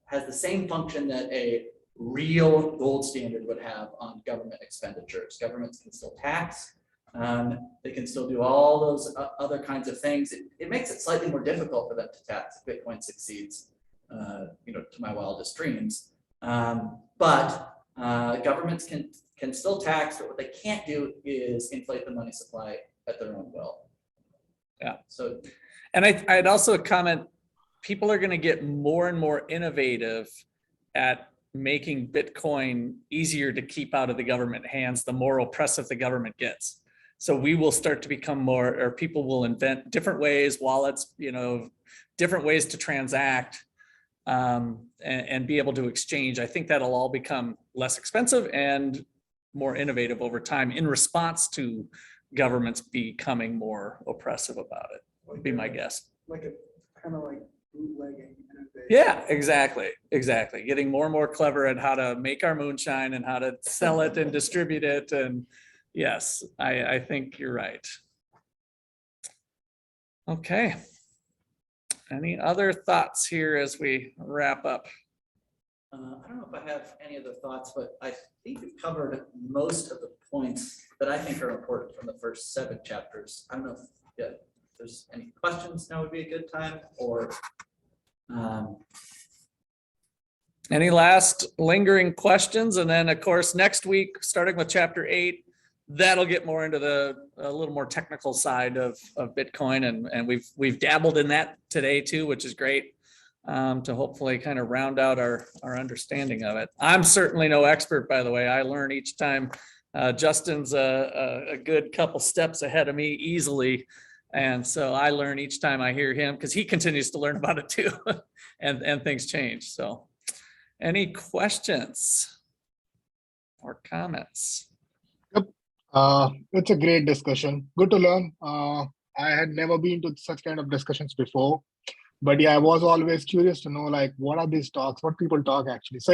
has the same function that a real gold standard would have on government expenditures. Governments can still tax, they can still do all those other kinds of things. It makes it slightly more difficult for them to tax if Bitcoin succeeds, to my wildest dreams. But governments can still tax, but what they can't do is inflate the money supply at their own will. Yeah. So, and I'd also comment, people are going to get more and more innovative at making Bitcoin easier to keep out of the government hands, the more oppressive the government gets. So we will start to become more, or people will invent different ways, wallets, different ways to transact and be able to exchange. I think that'll all become less expensive and more innovative over time in response to governments becoming more oppressive about it, would be my guess. Like a kind of like bootlegging. Yeah, exactly. Getting more and more clever at how to make our moonshine and how to sell it and distribute it. And yes, I think you're right. Okay. Any other thoughts here as we wrap up? I don't know if I have any other thoughts, but I think we've covered most of the points that I think are important from the first 7 chapters. I don't know if there's any questions. Now would be a good time, or any last lingering questions? And then, of course, next week, starting with chapter 8, that'll get more into a little more technical side of Bitcoin, and we've dabbled in that today too, which is great, to hopefully kind of round out our understanding of it. I'm certainly no expert, by the way. I learn each time. Justin's a good couple steps ahead of me easily, and so I learn each time I hear him, because he continues to learn about it too, and things change. So, any questions or comments? It's a great discussion. Good to learn. I had never been to such kind of discussions before, but yeah, I was always curious to know like what are these talks, what people talk actually. So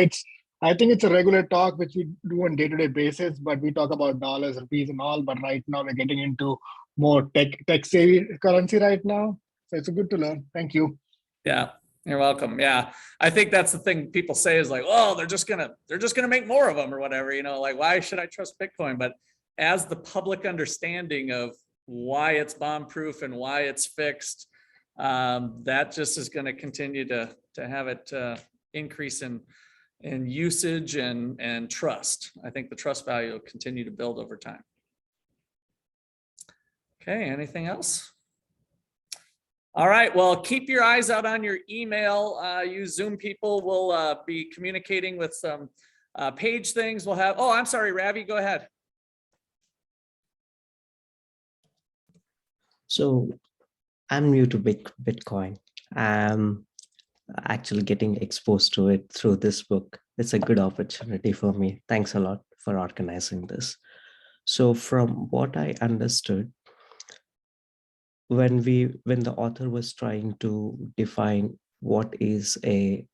I think it's a regular talk which we do on day-to-day basis, but we talk about dollars, rupees, and all. But right now we're getting into more tech savvy currency right now. So it's good to learn. Thank you. Yeah. You're welcome. Yeah. I think that's the thing people say is like, oh, they're just gonna make more of them or whatever, like, why should I trust Bitcoin? But as the public understanding of why it's bomb-proof and why it's fixed, that just is going to continue to have it increase in usage and trust. I think the trust value will continue to build over time. Okay, anything else? All right, well, keep your eyes out on your email. You Zoom people will be communicating with some page things. We'll have, oh, I'm sorry, Ravi, go ahead. So I'm new to Bitcoin. I'm actually getting exposed to it through this book. It's a good opportunity for me. Thanks a lot for organizing this. So from what I understood, when the author was trying to define what is a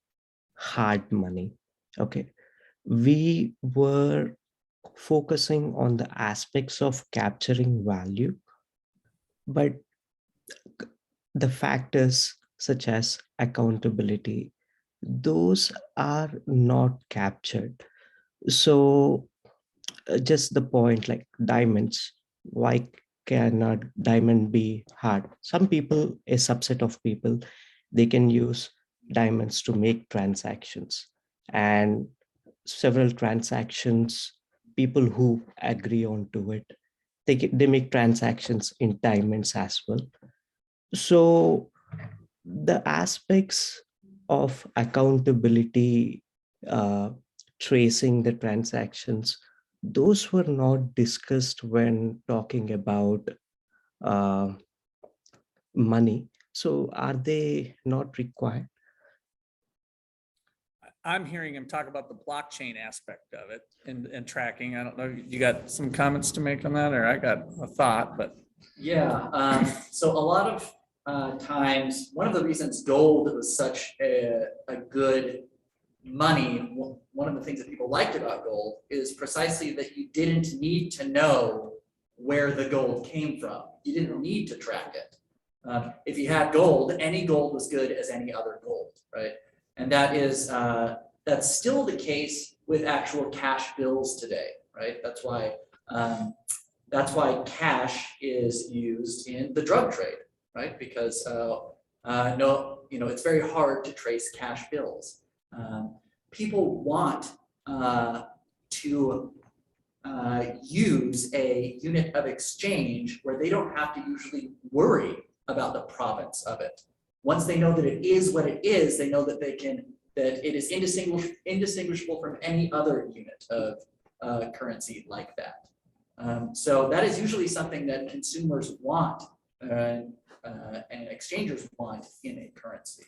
hard money, okay, we were focusing on the aspects of capturing value, but the factors such as accountability, those are not captured. So just the point, like diamonds, why cannot diamond be hard? Some people, a subset of people, they can use diamonds to make transactions, and several transactions, people who agree on to it, they make transactions in diamonds as well. So the aspects of accountability, tracing the transactions, those were not discussed when talking about money. So are they not required? I'm hearing him talk about the blockchain aspect of it and tracking. I don't know, you got some comments to make on that, or I got a thought, but. Yeah, so a lot of times, one of the reasons gold was such a good money, one of the things that people liked about gold is precisely that you didn't need to know where the gold came from. You didn't need to track it. If you had gold, any gold was good as any other gold, right? And that is that's still the case with actual cash bills today, right? That's why cash is used in the drug trade, right? Because it's very hard to trace cash bills. People want to use a unit of exchange where they don't have to usually worry about the provenance of it. Once they know that it is what it is, they know that that it is indistinguishable from any other unit of currency like that. So that is usually something that consumers want and exchangers want in a currency.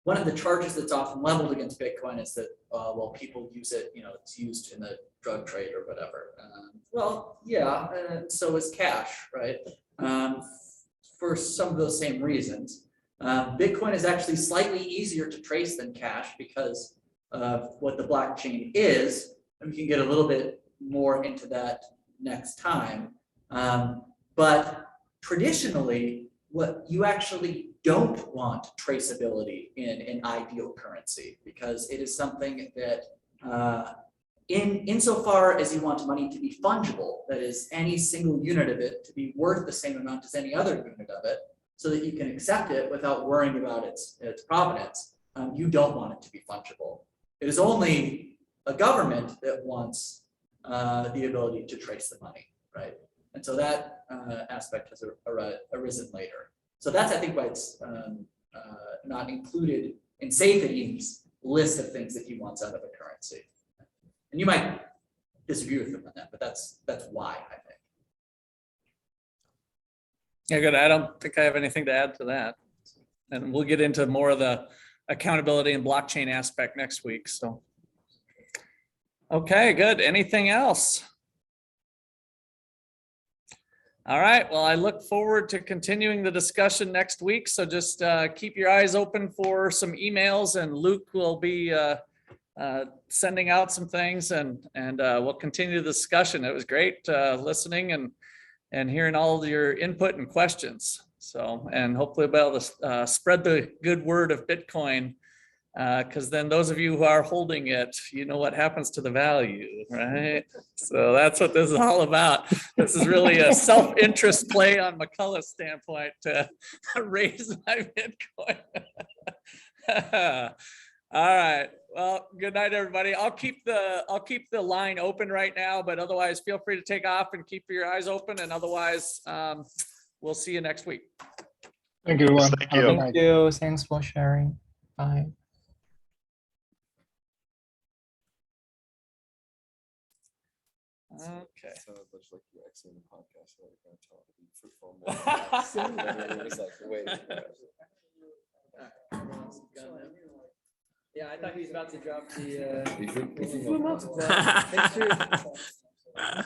One of the charges that's often leveled against Bitcoin is that, well, people use it, it's used in the drug trade or whatever. Well, yeah, so is cash, right? For some of those same reasons. Bitcoin is actually slightly easier to trace than cash because of what the blockchain is, and we can get a little bit more into that next time. But traditionally, what you actually don't want traceability in an ideal currency, because it is something that insofar as you want money to be fungible, that is any single unit of it to be worth the same amount as any other unit of it, so that you can accept it without worrying about its provenance, you don't want it to be fungible. It is only a government that wants the ability to trace the money, right? And so that aspect has arisen later. So that's, I think, why it's not included in Safety's list of things that he wants out of a currency. And you might disagree with him on that, but that's why, I think. Yeah, good. I don't think I have anything to add to that. And we'll get into more of the accountability and blockchain aspect next week, so. Okay, good. Anything else? All right, well, I look forward to continuing the discussion next week. So just keep your eyes open for some emails, and Luke will be sending out some things, and we'll continue the discussion. It was great listening and hearing all of your input and questions. So, and hopefully we'll be able to spread the good word of Bitcoin, because then those of you who are holding it, you know what happens to the value, right? So that's what this is all about. This is really a self-interest play on McCullough's standpoint to raise my Bitcoin. All right. Well, good night, everybody. I'll keep the line open right now, but otherwise feel free to take off and keep your eyes open. And otherwise, we'll see you next week. Thank you, everyone. Thank Have a you. good night. Thank you. Thanks for sharing. Bye. Okay. Sounded much like you exiting the podcast. So we're gonna tell it to be fruitful more. It was like, wait. Yeah, I thought he was about to drop the. You think- Thanks for-